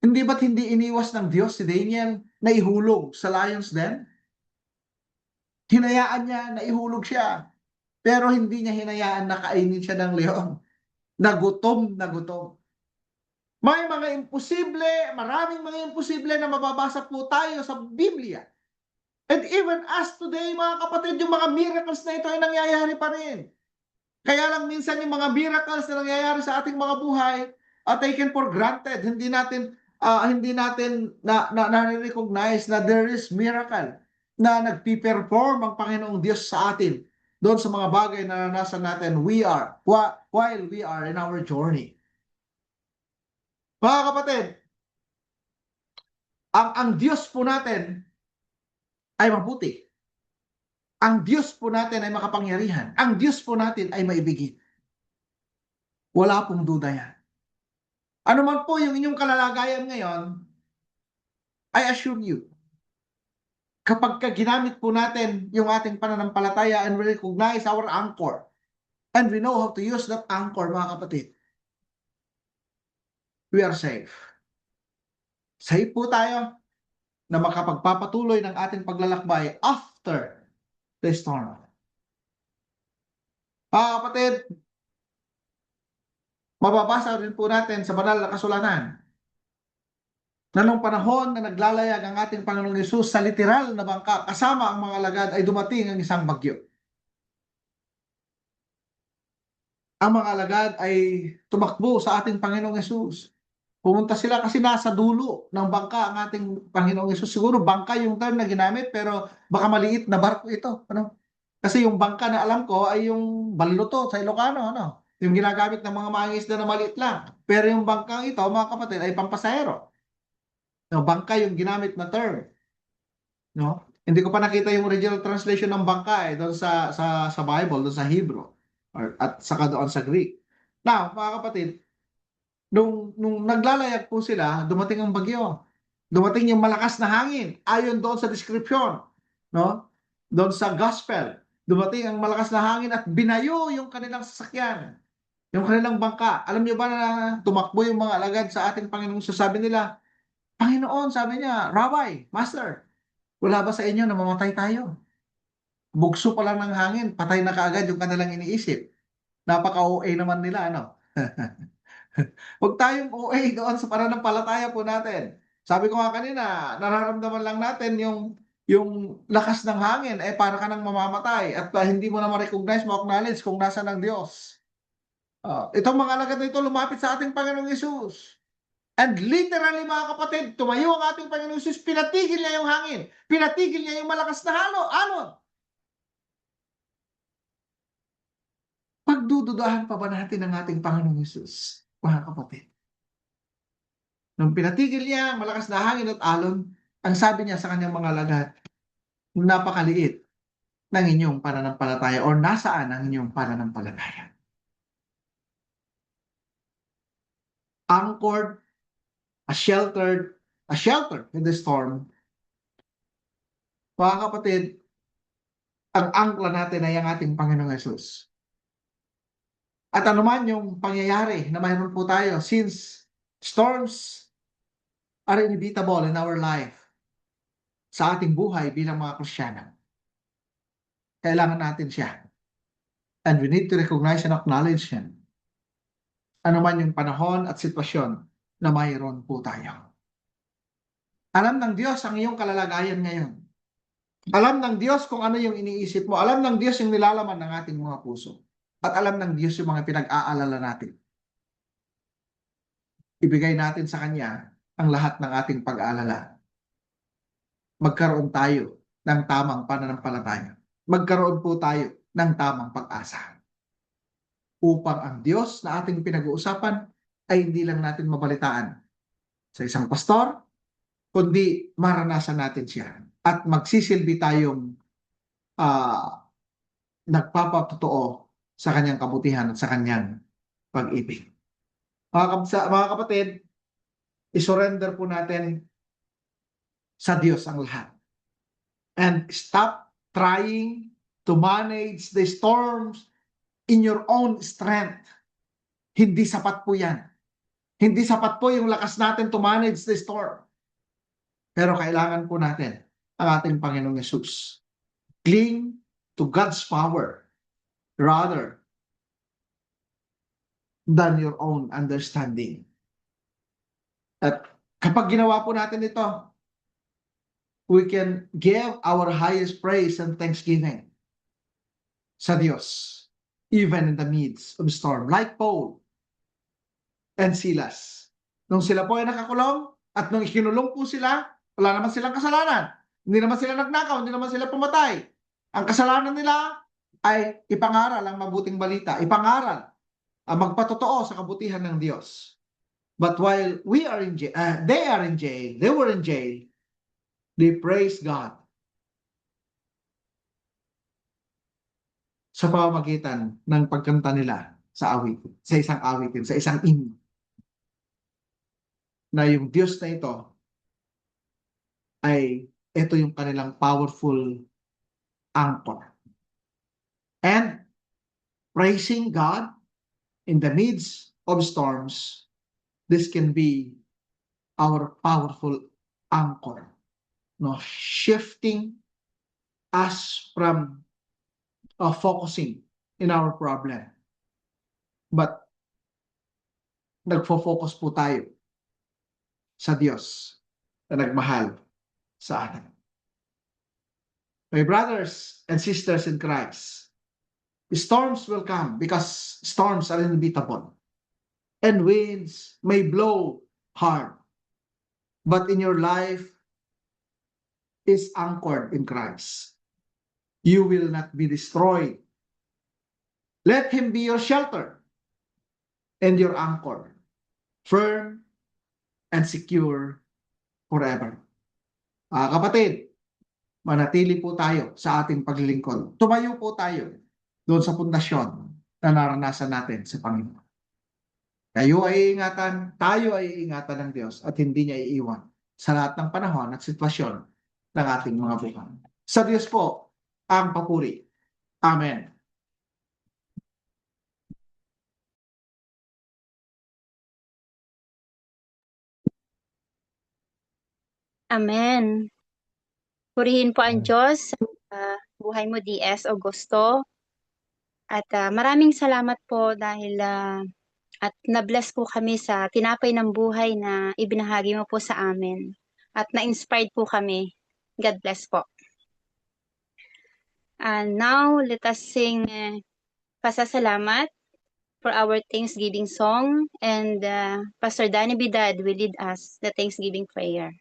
Hindi ba't hindi iniwas ng Diyos si Daniel na ihulog sa lion's den? Hinayaan niya na ihulog siya. Pero hindi niya hinayaan na kainin siya ng leon. Nagutom na gutom. May mga imposible, maraming mga imposible na mababasa po tayo sa Biblia. And even as today, mga kapatid, yung mga miracles na ito ay nangyayari pa rin. Kaya lang minsan yung mga miracles na nangyayari sa ating mga buhay taken for granted. Hindi natin na-recognize na there is miracle na nagpi-perform ang Panginoong Diyos sa atin doon sa mga bagay na naranasan natin while we are in our journey. Mga kapatid, ang Diyos po natin ay mabuti. Ang Diyos po natin ay makapangyarihan. Ang Diyos po natin ay maibigin. Wala pong duda yan. Ano man po yung inyong kalalagayan ngayon, I assure you, kapag ginamit po natin yung ating pananampalataya and we recognize our anchor, and we know how to use that anchor, mga kapatid, we are safe. Safe po tayo na makapagpapatuloy ng ating paglalakbay after the storm. Mga kapatid, mababasa rin po natin sa banal na kasulatan na nung panahon na naglalayag ang ating Panginoong Hesus sa literal na bangka kasama ang mga alagad ay dumating ang isang bagyo. Ang mga alagad ay tumakbo sa ating Panginoong Hesus. Pumunta sila kasi nasa dulo ng bangka ang ating Panginoong Hesus. Siguro bangka yung term na ginamit pero baka maliit na barko ito. Ano? Kasi yung bangka na alam ko ay yung baluto sa Ilocano. Ano? Yung ginagamit ng mga mangingisda na maliit lang. Pero yung bangkang ito, mga kapatid, ay pampasahero. No, bangka yung ginamit na term. No? Hindi ko pa nakita yung original translation ng bangka doon sa Bible, doon sa Hebrew at saka doon sa Greek. Now, mga kapatid, nung naglalayag po sila, dumating ang bagyo. Dumating yung malakas na hangin ayon doon sa description, no? Doon sa gospel. Dumating ang malakas na hangin at binayo yung kanilang sasakyan. Yung kanilang bangka. Alam niyo ba na tumakbo yung mga alagad sa ating Panginoon? Sabi nila, Panginoon, sabi niya, Rabbi, Master, wala ba sa inyo na mamatay tayo? Bugso pa lang ng hangin, patay na kaagad yung kanilang iniisip. Napaka-OA naman nila, ano? Huwag tayong OA doon sa pananampalataya po natin. Sabi ko nga kanina, nararamdaman lang natin yung lakas ng hangin, para ka nang mamamatay at hindi mo na ma-recognize, ma-acknowledge kung nasa ng Diyos. Itong mga alagad na ito lumapit sa ating Panginoong Hesus. And literally, mga kapatid, tumayo ang ating Panginoong Hesus, pinatigil niya yung hangin, pinatigil niya yung malakas na alon. Pagdududahan pa ba natin ang ating Panginoong Hesus, mga kapatid? Nung pinatigil niya ang malakas na hangin at alon, ang sabi niya sa kanyang mga alagad, napakaliit ng inyong pananampalataya or nasaan ang inyong pananampalataya. Anchored, a shelter in the storm. Mga kapatid, ang angkla natin ay ang ating Panginoong Hesus. At anuman yung pangyayari na mayroon po tayo, since storms are inevitable in our life, sa ating buhay bilang mga Kristiyano, kailangan natin siya. And we need to recognize and acknowledge Him. Anuman yung panahon at sitwasyon na mayroon po tayo. Alam ng Diyos ang iyong kalalagayan ngayon. Alam ng Diyos kung ano yung iniisip mo. Alam ng Diyos yung nilalaman ng ating mga puso. At alam ng Diyos yung mga pinag-aalala natin. Ibigay natin sa Kanya ang lahat ng ating pag-aalala. Magkaroon tayo ng tamang pananampalataya. Magkaroon po tayo ng tamang pag-asa. Upang ang Diyos na ating pinag-uusapan ay hindi lang natin mabalitaan sa isang pastor, kundi maranasan natin siya at magsisilbi tayong nagpapatotoo sa kanyang kabutihan at sa kanyang pag-ibig. Mga kapatid, isurrender po natin sa Diyos ang lahat. And stop trying to manage the storms in your own strength. Hindi sapat po yan. Hindi sapat po yung lakas natin to manage the storm. Pero kailangan po natin ang ating Panginoong Yesus. Cling to God's power rather than your own understanding. At kapag ginawa po natin ito, we can give our highest praise and thanksgiving sa Diyos, even in the midst of storm. Like Paul and Silas. Nung sila po ay nakakulong at nung ikinulong po sila, wala naman silang kasalanan. Hindi naman sila nagnakaw, hindi naman sila pumatay. Ang kasalanan nila ay ipangaral ang mabuting balita, ipangaral ang magpatotoo sa kabutihan ng Diyos. But while we are in jail, they were in jail, they praise God sa pamamagitan ng pagkanta nila sa awitin, sa isang awitin, sa isang hymn. Na yung Diyos na ito ay ito yung kanilang powerful anchor. And praising God in the midst of storms, this can be our powerful anchor. No, shifting us from focusing in our problem. But nagfo-focus po tayo sa Diyos na nagmahal sa atin. My brothers and sisters in Christ, storms will come because storms are inevitable. And winds may blow hard. But in your life is anchored in Christ. You will not be destroyed. Let Him be your shelter and your anchor, firm and secure forever. Kapatid, manatili po tayo sa ating paglilingkod. Tumayo po tayo doon sa pundasyon na naranasan natin sa Panginoon. Tayo ay iingatan ng Diyos at hindi niya iiwan sa lahat ng panahon at sitwasyon ng ating mga buhay. Sa Diyos po ang papuri. Amen. Amen. Purihin po ang Diyos sa buhay mo, DS Augusto. At maraming salamat po dahil at na-bless po kami sa tinapay ng buhay na ibinahagi mo po sa amin. At na-inspired po kami. God bless po. And now, let us sing Pasasalamat for our Thanksgiving song. And Pastor Danny Bidad will lead us the Thanksgiving prayer.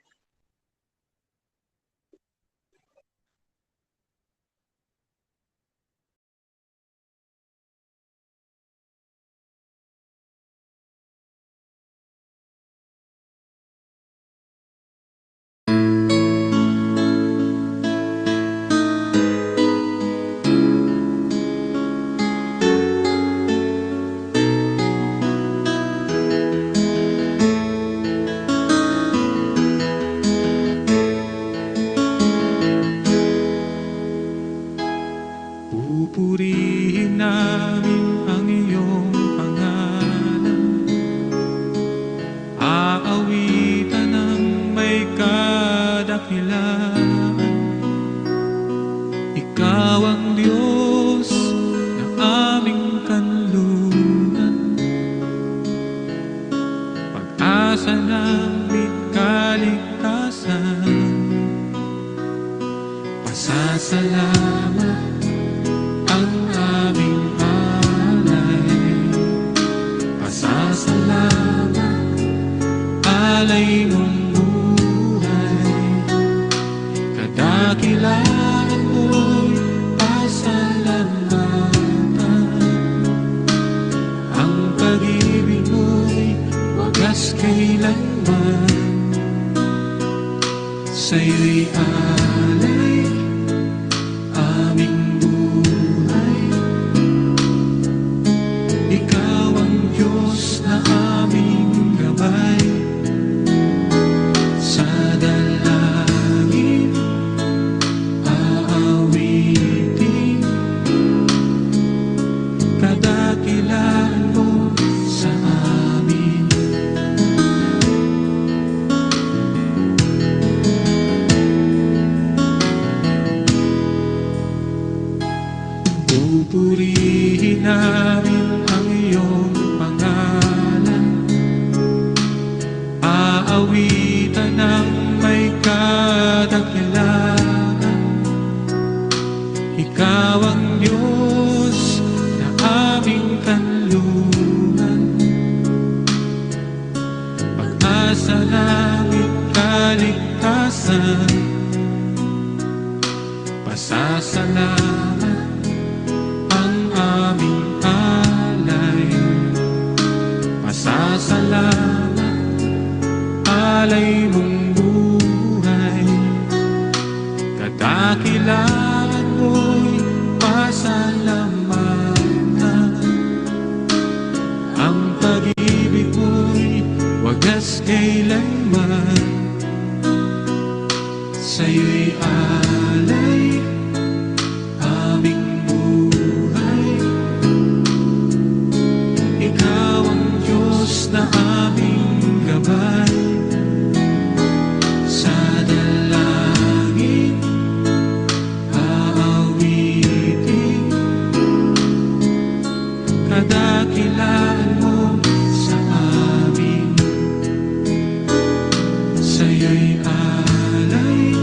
Pupurihin namin ang iyong pangalan, aawitan ng may kadakilaan. Ikaw ang Diyos na aming kanlungan, pag-asa namin kaligtasan. Pasasalamat ang aming alay, pasasalamat, alay mong buhay, kadakilaan mo'y pasalamat. sa'yo'y alay aming buhay. Ikaw ang Diyos na aming gabay. Sa dalangin aawitin, kadakilaan mo sa amin. Pupurihin namin ang iyong pangalan, aawitan ng may kadakilaan. Ikaw ang Diyos na aming kanlungan, pag-asa namin kaligtasan. Pasasalamat ang aming alay, pasasalamat alay mong buhay. Kadakilaan mo'y pasalamatan, ang pag-ibig mo'y wagas kailanman. Sa'yo'y alay aming buhay. Ikaw ang Diyos na aming gabay. Sa dalangin aawitin, kadakilaan mo sa amin. Sa'yo'y alay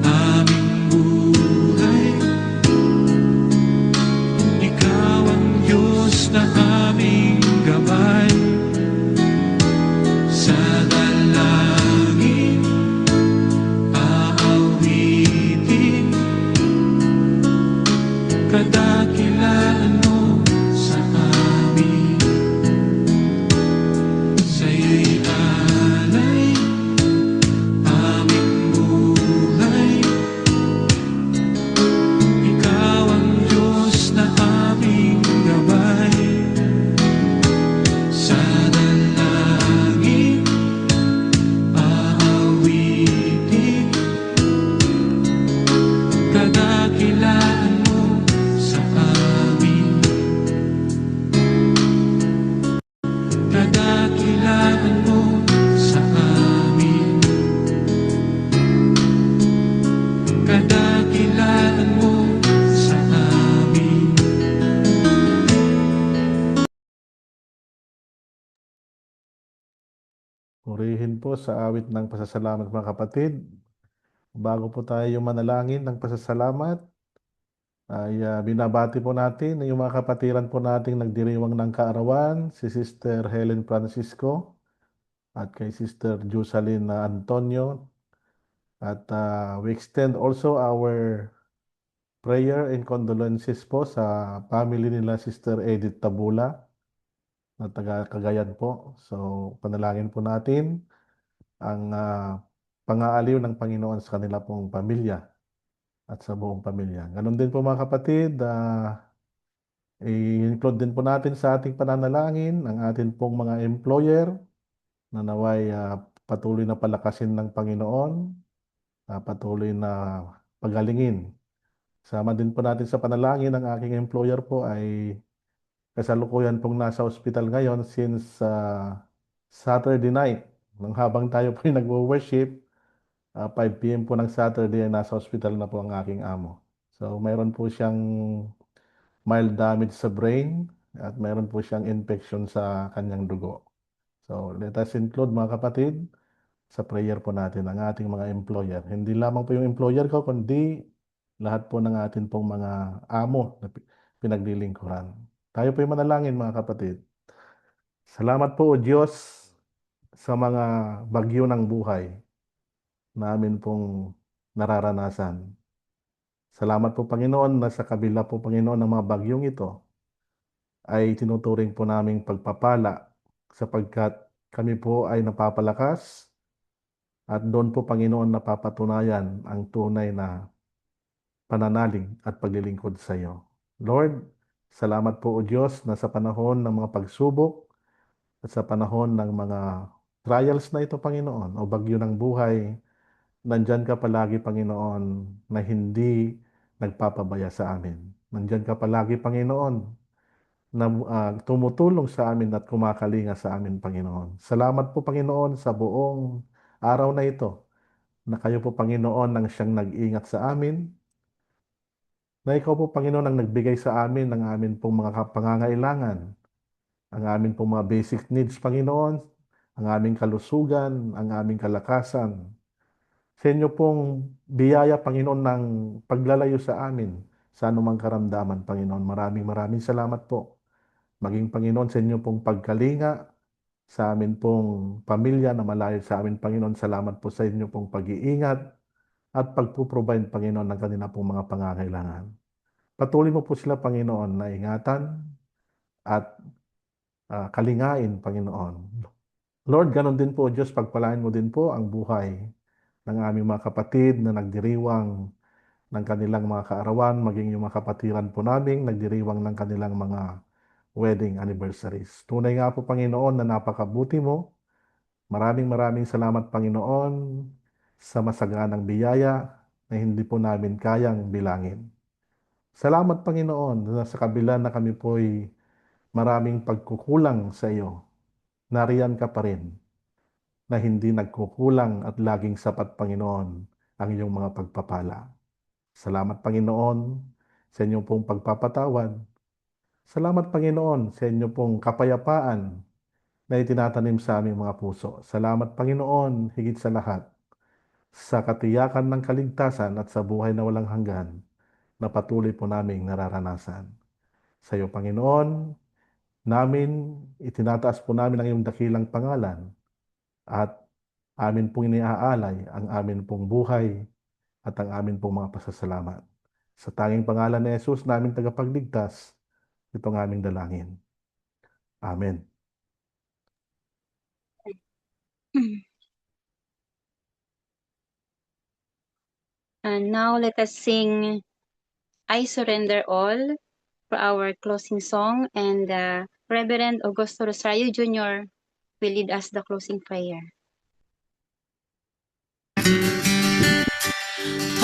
aming buhay. Ikaw ang Diyos na aming gabay. Sa dalangin aawitin, kadakilaan mo sa amin. Sa'yo'y alay aming buhay. Ikaw ang Diyos na aming gabay. Sa dalangin aawitin, kadakilaan mo sa amin. Kadakilaan mo sa amin. Kadakilaan mo sa amin. Purihin po sa awit ng pasasalamat mga kapatid. Bago po tayo manalangin ng pasasalamat, ay binabati po natin yung mga kapatiran po nating nagdiriwang ng kaarawan, si Sister Helen Francisco at kay Sister Jocelyn Antonio. At we extend also our prayer and condolences po sa family nila Sister Edith Tabula na taga Cagayan po. So panalangin po natin ang pang-aaliw ng Panginoon sa kanila pong pamilya at sa buong pamilya. Ganon din po mga kapatid, i-include din po natin sa ating pananalangin ang ating pong mga employer na naway patuloy na palakasin ng Panginoon, patuloy na pagalingin. Sama din po natin sa panalangin ang aking employer po ay kasalukuyan pong nasa ospital ngayon since Saturday night. Nang habang tayo po nagwo-worship, 5 p.m. po ng Saturday ay nasa ospital na po ang aking amo. So mayroon po siyang mild damage sa brain at mayroon po siyang infection sa kanyang dugo. So let us include mga kapatid sa prayer po natin ang ating mga employer. Hindi lamang po yung employer ko, kundi lahat po ng atin pong mga amo na pinaglilingkuran. Tayo po yung manalangin mga kapatid. Salamat po o Diyos sa mga bagyo ng buhay namin pong nararanasan. Salamat po Panginoon na sa kabila po Panginoon ng mga bagyong ito ay tinuturing po naming pagpapala sapagkat kami po ay napapalakas At doon po, Panginoon, napapatunayan ang tunay na pananalig at paglilingkod sa iyo. Lord, salamat po, O Diyos, na sa panahon ng mga pagsubok at sa panahon ng mga trials na ito, Panginoon, o bagyo ng buhay, nandyan ka palagi, Panginoon, na hindi nagpapabaya sa amin. Nandyan ka palagi, Panginoon, na tumutulong sa amin at kumakalinga sa amin, Panginoon. Salamat po, Panginoon, sa buong araw na ito, na kayo po, Panginoon, ang siyang nag-ingat sa amin, na ikaw po, Panginoon, ang nagbigay sa amin ng amin pong mga pangangailangan, ang amin pong mga basic needs, Panginoon, ang aming kalusugan, ang aming kalakasan. Sa inyo pong biyaya, Panginoon, ng paglalayo sa amin sa anumang karamdaman, Panginoon. Maraming salamat po. Maging, Panginoon, sa inyo pong pagkalinga sa amin pong pamilya na malayo sa amin, Panginoon. Salamat po sa inyo pong pag-iingat at pagpuprovide, Panginoon, ng kanila pong mga pangangailangan. Patuloy mo po sila, Panginoon, na ingatan at kalingain, Panginoon. Lord, ganon din po, Diyos, pagpalain mo din po ang buhay ng aming mga kapatid na nagdiriwang ng kanilang mga kaarawan, maging yung mga kapatiran po namin nagdiriwang ng kanilang mga wedding anniversaries. Tunay nga po, Panginoon, na napakabuti mo. Maraming salamat, Panginoon, sa masaganang biyaya na hindi po namin kayang bilangin. Salamat, Panginoon, na sa kabila na kami po'y maraming pagkukulang sa iyo, nariyan ka pa rin, na hindi nagkukulang at laging sapat, Panginoon, ang iyong mga pagpapala. Salamat, Panginoon, sa inyong pong pagpapatawad. Salamat, Panginoon, sa inyong pong kapayapaan na itinatanim sa aming mga puso. Salamat, Panginoon, higit sa lahat, sa katiyakan ng kaligtasan at sa buhay na walang hanggan na patuloy po naming nararanasan. Sa iyo, Panginoon, itinataas po namin ang iyong dakilang pangalan at amin pong iniaalay ang amin pong buhay at ang amin pong mga pasasalamat. Sa tanging pangalan ni Jesus, namin tagapagligtas, itong aming dalangin. Amen. And now let us sing I Surrender All for our closing song, and Reverend Augusto Rosario Jr. will lead us the closing prayer.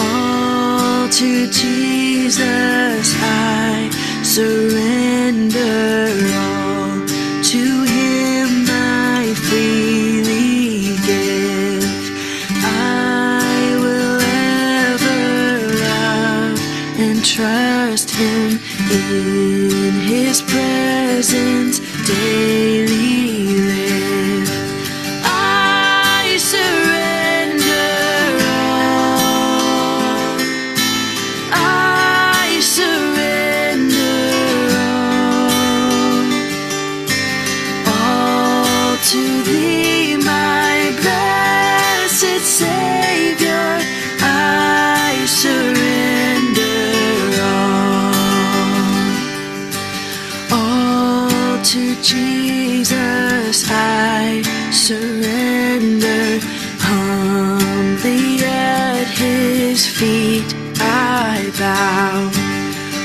All to Jesus I surrender, all to Him I freely give. I will ever love and trust Him, in His presence daily live. I surrender all. I surrender all to Thee, my blessed Savior. I surrender all to Jesus. I surrender, humbly at His feet I bow.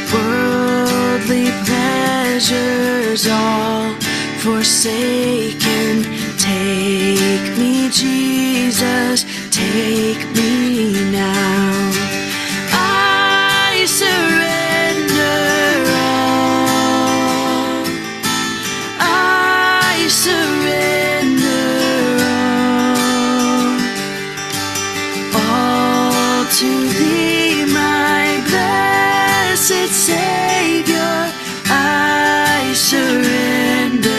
Worldly pleasures all forsaken, take me, Jesus, take me now. I surrender all. I surrender all to Thee, my blessed Savior. I surrender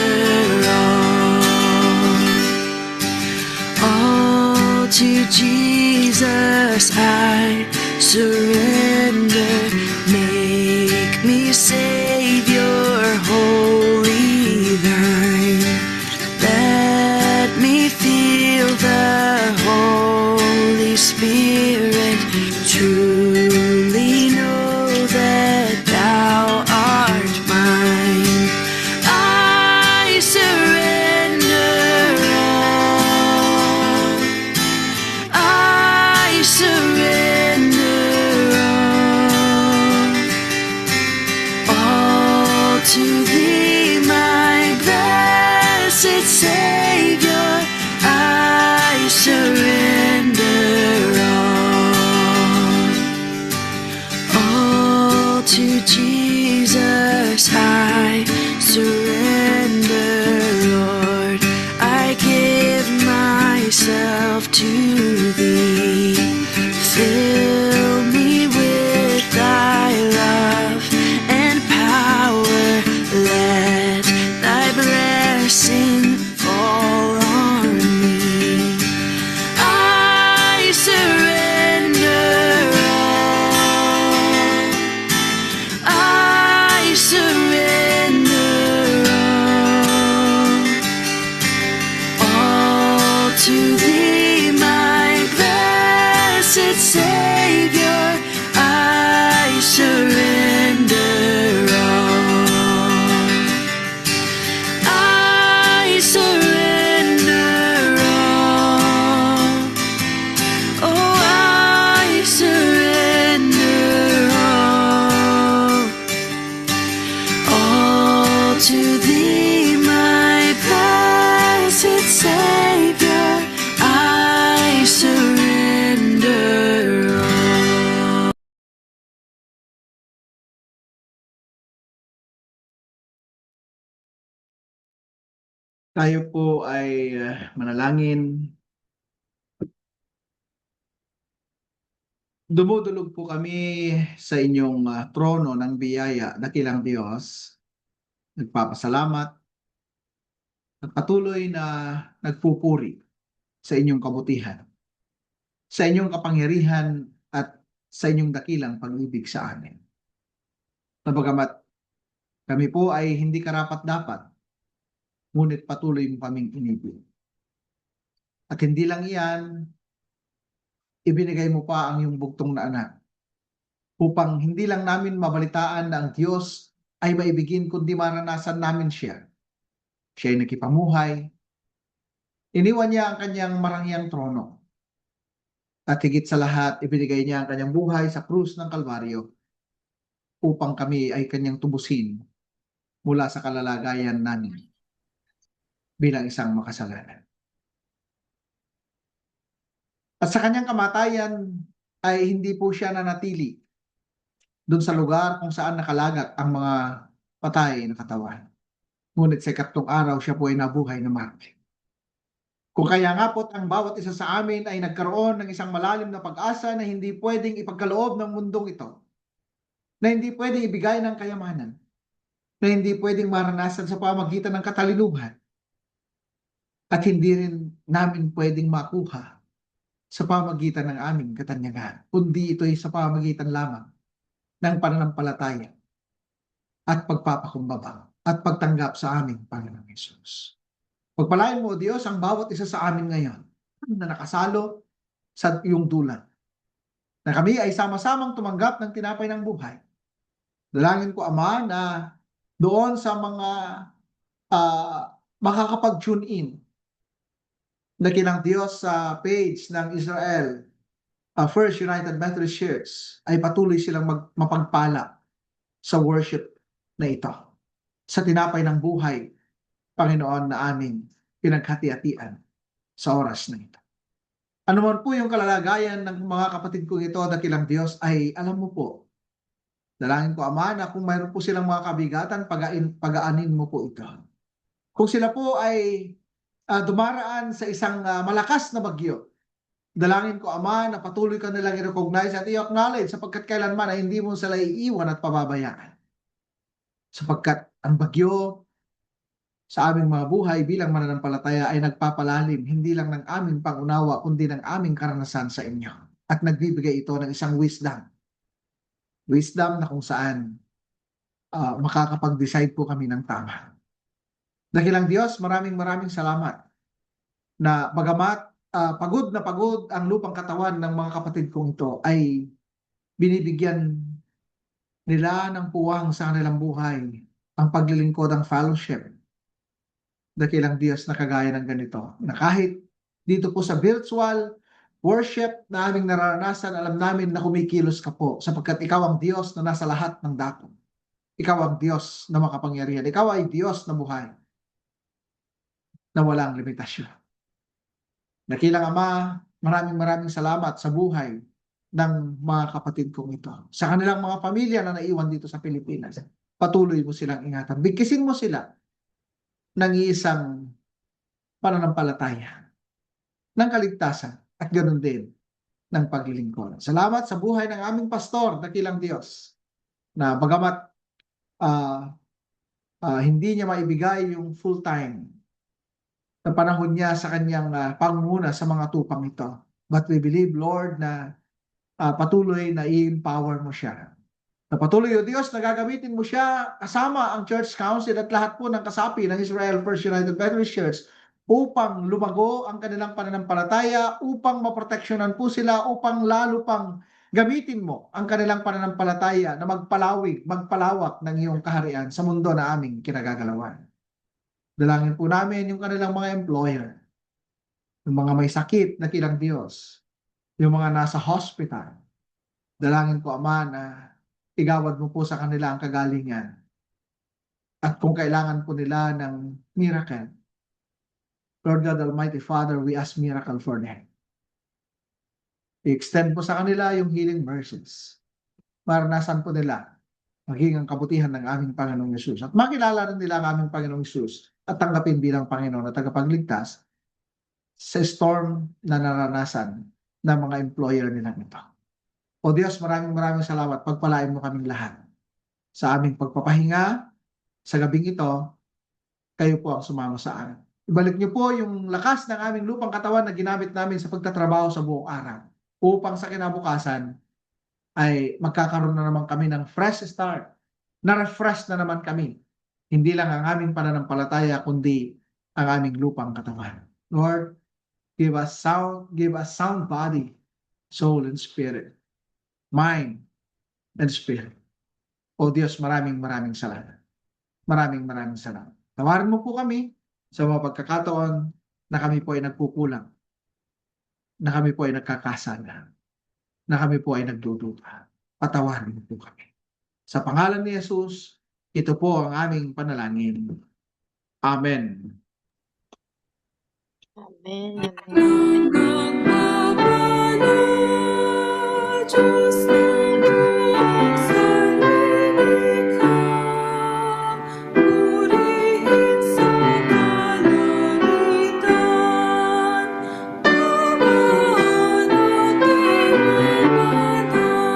all to Jesus. I surrender. Make me Savior, wholly Thine. Let me feel the Holy Spirit, truly know that Thou art mine. I surrender all. to thee. Fill me with thy love and power. Let thy blessing fall on me. I surrender all. I surrender all to thee, my blessed Savior. I surrender all. I surrender all. Oh, I surrender all to thee, my blessed Savior. I surrender all. Tayo po ay manalangin. Dumudulog po kami sa inyong trono ng biyaya, dakilang Diyos. Nagpapasalamat at patuloy na nagpupuri sa inyong kabutihan, sa inyong kapangyarihan at sa inyong dakilang pag-ibig sa amin. Na bagamat kami po ay hindi karapat-dapat, ngunit patuloy mo kaming inibig. At hindi lang iyan, ibinigay mo pa ang iyong bugtong na anak upang hindi lang namin mabalitaan na ang Diyos ay maibigin kundi maranasan namin siya. Siya ay nakipamuhay. Iniwan niya ang kanyang marangyang trono. At higit sa lahat, ibinigay niya ang kanyang buhay sa krus ng Kalbaryo upang kami ay kanyang tubusin mula sa kalalagayan namin bilang isang makasalanan. At sa kanyang kamatayan ay hindi po siya nanatili doon sa lugar kung saan nakalagat ang mga patay na katawan. Ngunit sa ikatlong araw siya po ay nabuhay na muli. Kung kaya nga po't ang bawat isa sa amin ay nagkaroon ng isang malalim na pag-asa na hindi pwedeng ipagkaloob ng mundong ito, na hindi pwedeng ibigay ng kayamanan, na hindi pwedeng maranasan sa pamagitan ng katalinuhan, at hindi rin namin pwedeng makuha sa pamagitan ng aming katanyagan, kundi ito ay sa pamagitan lamang ng pananampalataya at pagpapakumbaba at pagtanggap sa aming Panginoong Hesus. Pagpalain mo, Diyos, ang bawat isa sa amin ngayon na nakasalo sa iyong dulot, na kami ay sama-samang tumanggap ng tinapay ng buhay. Dalangin ko, Ama, na doon sa mga makakapag-tune in na kinang Diyos sa page ng Israel, First United Methodist Church, ay patuloy silang mapagpala sa worship na ito, sa tinapay ng buhay, Panginoon, na aming pinaghati-hatian sa oras na ito. Ano man po yung kalalagayan ng mga kapatid kong ito, dakilang Diyos, ay alam mo po. Dalangin ko, Ama, na kung mayroon po silang mga kabigatan, pagaanin mo po ito. Kung sila po ay dumaraan sa isang malakas na bagyo, dalangin ko, Ama, na patuloy ka nilang i-recognize at i-acknowledge sapagkat kailanman ay hindi mo sila iiwan at pababayaan. Sapagkat ang bagyo sa aming mga buhay bilang mananampalataya ay nagpapalalim hindi lang ng aming pangunawa kundi ng aming karanasan sa inyo. At nagbibigay ito ng isang wisdom. Wisdom na kung saan makakapag-decide po kami ng tama. Dakilang Diyos, maraming salamat na bagamat pagod na pagod ang lupang katawan ng mga kapatid kong ito ay binibigyan nila ng puwang sa kanilang buhay ang paglilingkod ng fellowship. Dakilang Diyos na kagaya ng ganito, na kahit dito po sa virtual worship na aming nararanasan, alam namin na kumikilos ka po sapagkat ikaw ang Diyos na nasa lahat ng dako. Ikaw ang Diyos na makapangyarihan. Ikaw ay Diyos na buhay na walang limitasyon. Dakilang Ama, maraming salamat sa buhay ng mga kapatid kong ito. Sa kanilang mga pamilya na naiwan dito sa Pilipinas, patuloy mo silang ingatan. Bigkisin mo sila ng isang pananampalataya, ng kaligtasan, at ganoon din ng paglilingkod. Salamat sa buhay ng aming pastor, dakilang Diyos, na bagamat hindi niya maibigay yung full-time na panahon niya sa kanyang pangunguna sa mga tupang ito. But we believe, Lord, na patuloy na i-empower mo siya. Na patuloy, O Diyos, na gagamitin mo siya kasama ang Church Council at lahat po ng kasapi ng Israel First United Methodist Church upang lumago ang kanilang pananampalataya, upang maproteksyonan po sila, upang lalo pang gamitin mo ang kanilang pananampalataya na magpalawak ng iyong kaharian sa mundo na aming kinagagalawan. Dalangin po namin yung kanilang mga employer, yung mga may sakit na kilang Diyos, yung mga nasa hospital. Dalangin ko, Ama, na igawad mo po sa kanila ang kagalingan. At kung kailangan po nila ng miracle, Lord God Almighty Father, we ask miracle for them. I-extend po sa kanila yung healing mercies. Maranasan po nila maging ang kabutihan ng aming Panginoong Yesus. At makilala rin nila ang aming Panginoong Yesus at tanggapin bilang Panginoon at tagapagligtas sa storm na naranasan ng mga employer nila ito. O Diyos, maraming salamat. Pagpalain mo kaming lahat. Sa aming pagpapahinga, sa gabing ito, kayo po ang sumama sa amin. Ibalik niyo po yung lakas ng aming lupang katawan na ginamit namin sa pagtatrabaho sa buong araw upang sa kinabukasan ay magkakaroon na naman kami ng fresh start. Na-refresh na naman kami. Hindi lang ang aming pananampalataya, kundi ang aming lupang katawan. Lord, give us sound body, soul, and spirit. Mind and spirit. O Diyos, maraming salamat. Maraming salamat. Tawarin mo po kami sa mga pagkakataon na kami po ay nagkukulang, na kami po ay nagkakasala, na kami po ay nagdududa. Patawarin mo po kami. Sa pangalan ni Jesus, ito po ang aming panalangin. Amen. Amen. Amen. Nagmamahal, Diyos ng buong sanlibutan, purihin sa kalangitan, Ama nating mamahalal.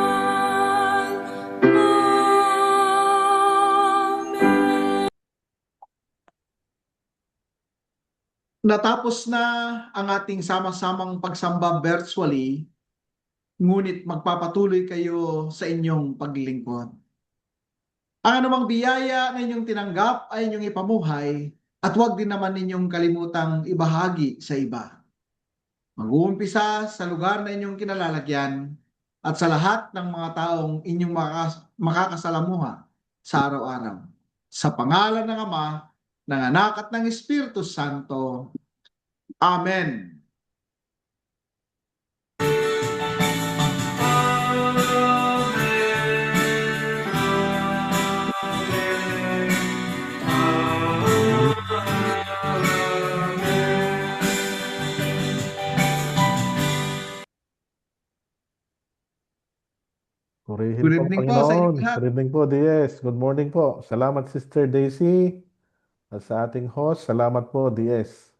Amen. Natapos na ang ating sama-samang pagsamba virtually, ngunit magpapatuloy kayo sa inyong paglilingkod. Ang anumang biyaya na inyong tinanggap ay inyong ipamuhay at huwag din naman ninyong kalimutang ibahagi sa iba. Mag-uumpisa sa lugar na inyong kinalalagyan at sa lahat ng mga taong inyong makakasalamuha sa araw-araw. Sa pangalan ng Ama, ng Anak at ng Espiritu Santo. Amen. Purihin Good po, evening po sa inyong Panginoon. lahat. Good evening po, DS. Good morning po. Salamat, Sister Daisy. At sa ating host, salamat po, DS.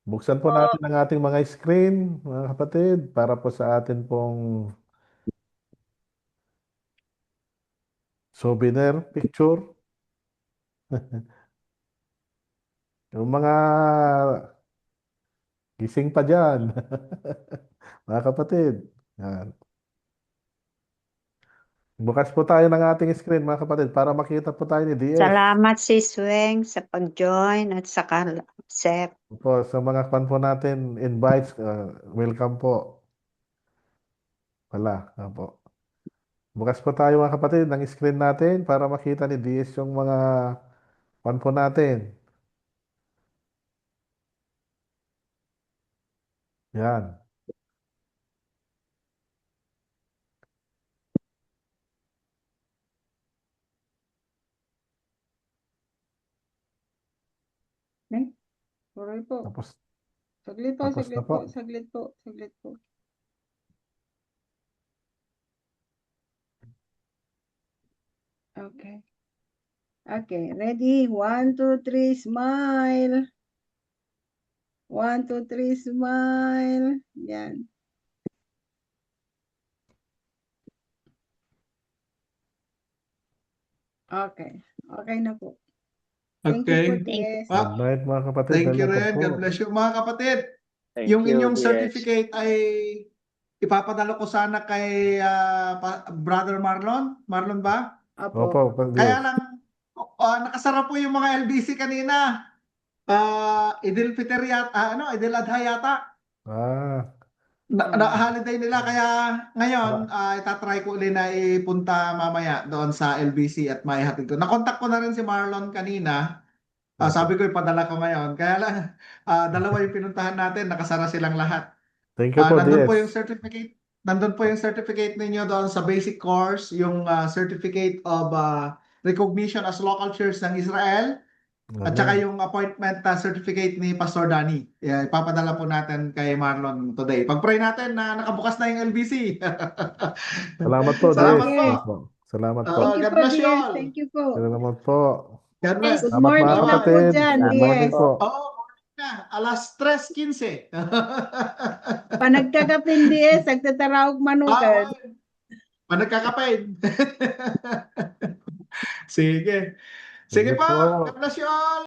Buksan po natin ang ating mga screen, mga kapatid, para po sa atin pong souvenir picture. Yung mga gising pa dyan, mga kapatid. Yan. Bukas po tayo ng ating screen, mga kapatid, para makita po tayo ni DS. Salamat si Sweng sa pag-join at sa Sep. Po, sa mga fan po natin, invites, welcome po. Wala, po. Bukas po tayo, mga kapatid, ng screen natin para makita ni DS yung mga fan po natin. Yan. Sorry po. Tapos, Saglit po, Tapos na saglit po. po, saglit po, saglit po. Okay. Okay, ready? 1, 2, 3, smile. 1, 2, 3, smile. Yan. Okay. Okay na po. Thank you po, Okay. DS. Good night mga kapatid. Thank you Salamat rin. po. God bless you. Mga kapatid, Thank yung you, inyong DS. certificate ay ipapadala ko sana kay Brother Marlon. Marlon ba? Apo. Opo, Pag Kaya Diyos. lang, nakasara po yung mga LBC kanina. Idil Fitr yata, Idil Adha yata. Ah, Holiday nila kaya ngayon itatry ko ulit na ipunta mamaya doon sa LBC at maihatid ko. Nakontak ko na rin si Marlon kanina. opo. Sabi ko ipadala ko ngayon. Kaya lang dalawa yung pinuntahan natin, nakasara silang lahat. Thank you po, Nandun DS. po yung certificate. Nandun po yung certificate ninyo doon sa basic course, yung certificate of recognition as local church ng Israel. At saka Amen. yung appointment certificate ni Pastor Danny. Ipapadala po natin kay Marlon today. Pag-pray natin na nakabukas na yung LBC. Salamat po, Salamat DS. po. Opo. Salamat po. Thank you God po, bless you DS. all. Thank you po. Salamat po. God bless. Good Salamat mga morning na po kapatid. dyan, Good morning DS. po. Morning na. Alas 3:15. Panagkakapin, DS. Nagtatarawag manukan. Panagkakapain. Sige. Sige Sige po. po. God bless you all.